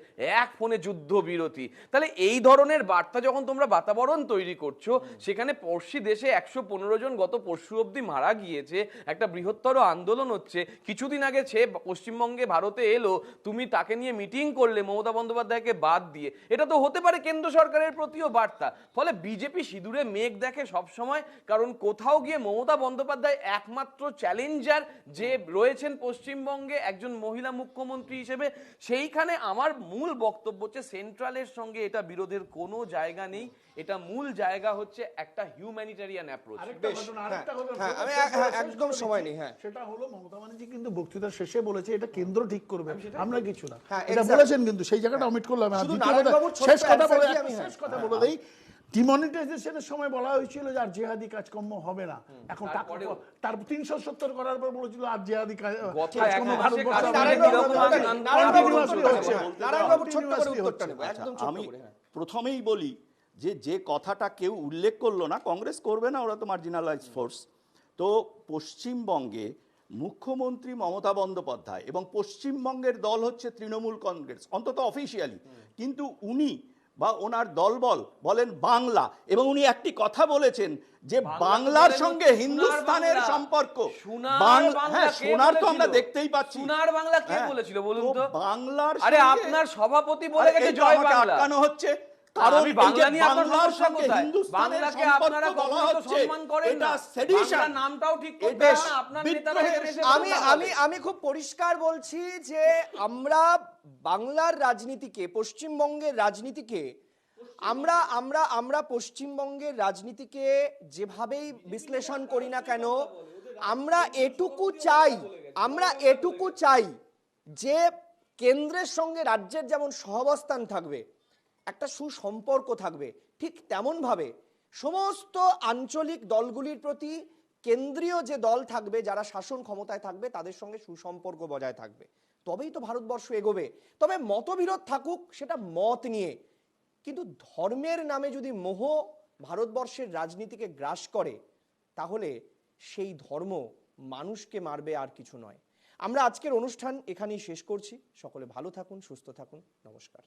এক ফোনে যুদ্ধ বিরতি। তাহলে এই ধরনের বার্তা যখন তোমরা বাতাবরণ তৈরি করছো, সেখানে পড়শি দেশে 115 জন গত পরশু অব্দি মারা গিয়েছে, একটা বৃহত্তর আন্দোলন হচ্ছে, কিছুদিন আগে সে পশ্চিমবঙ্গে ভারতে এলো, তুমি তাকে নিয়ে মিটিং করলে মমতা বন্দ্যোপাধ্যায়কে বাদ দিয়ে, এটা তো হতে পারে কেন্দ্র সরকারের প্রতিও বার্তা। ফলে বিজেপি সিঁদুরে মেঘ দেখে সব সময়, কারণ কোথাও গিয়ে মমতা বন্দ্যোপাধ্যায় একমাত্র চ্যালেঞ্জার যে রয়েছেন পশ্চিমবঙ্গে একজন মহিলা মুখ্যমন্ত্রী হিসেবে। সেইখানে আমার মূল বক্তব্য হচ্ছে সেন্ট্রালের সঙ্গে এটা বিরোধের কোনো জায়গা নেই, এটা মূল জায়গা হচ্ছে একটা হিউম্যানিটেরিয়ান অ্যাপ্রোচ। একদম সময় নেই। হ্যাঁ, সেটা হলো মমতা ব্যানার্জি কিন্তু বক্তৃতার শেষে বলেছে এটা কেন্দ্র ঠিক করবে, আমরা কিছু না, এটা বলেছেন, কিন্তু সেই জায়গাটা অমিট করলাম। শেষ কথা বলে দেই, ডিমনিটাইজেশনের সময় বলা হয়েছিল যে আর জেহাদি কাজকর্ম হবে না, এখন তার 370 করার পর বলেছিল আর জেহাদি কাজকর্ম আমি প্রথমেই বলি যে কথাটা কেউ উল্লেখ করলো না, কংগ্রেস করবে না, ওরা তো মার্জিনালাইজ ফোর্স। তো পশ্চিমবঙ্গে মুখ্যমন্ত্রী মমতা বন্দ্যোপাধ্যায় এবং পশ্চিমবঙ্গের দল হচ্ছে তৃণমূল কংগ্রেস, অন্তত অফিসিয়ালি, কিন্তু উনি বা ওনার দলবল বলেন বাংলা, এবং উনি একটি কথা বলেছেন যে বাংলার সঙ্গে হিন্দুস্তানের সম্পর্ক। হ্যাঁ, সোনার তো আমরা দেখতেই পাচ্ছি। সোনার বাংলা কে বলেছিল বলুন তো? বাংলার, আরে আপনার সভাপতি বলে গেছে জয় বাংলা, আটকানো হচ্ছে। কারণ বাংলা নিয়ে আপনার সমস্যা কোথায়? বাংলাকে আপনারা কখনো তো সম্মান করেন না, বাংলা নামটাও ঠিক করতে পারেন না, আপনার নেতারা এখানে এসে আমি খুব পরিষ্কার বলছি যে আমরা বাংলার রাজনীতিকে, পশ্চিমবঙ্গের রাজনীতিকে, আমরা পশ্চিমবঙ্গের রাজনীতিকে যেভাবেই বিশ্লেষণ করি না কেন, আমরা এটুকু চাই যে কেন্দ্রের সঙ্গে রাজ্যের যেমন সহাবস্থান থাকবে, একটা সুসম্পর্ক থাকবে, ঠিক তেমন ভাবে সমস্ত আঞ্চলিক দলগুলির প্রতি কেন্দ্রীয় যে দল থাকবে, যারা শাসন ক্ষমতায় থাকবে, তাদের সঙ্গে সুসম্পর্ক বজায় থাকবে, তবেই তো ভারতবর্ষ এগোবে। তবে মতবিরোধ থাকুক, সেটা মত নিয়ে, কিন্তু ধর্মের নামে যদি মোহ ভারতবর্ষের রাজনীতিকে গ্রাস করে, তাহলে সেই ধর্ম মানুষকে মারবে, আর কিছু নয়। আমরা আজকের অনুষ্ঠান এখানেই শেষ করছি। সকলে ভালো থাকুন, সুস্থ থাকুন, নমস্কার।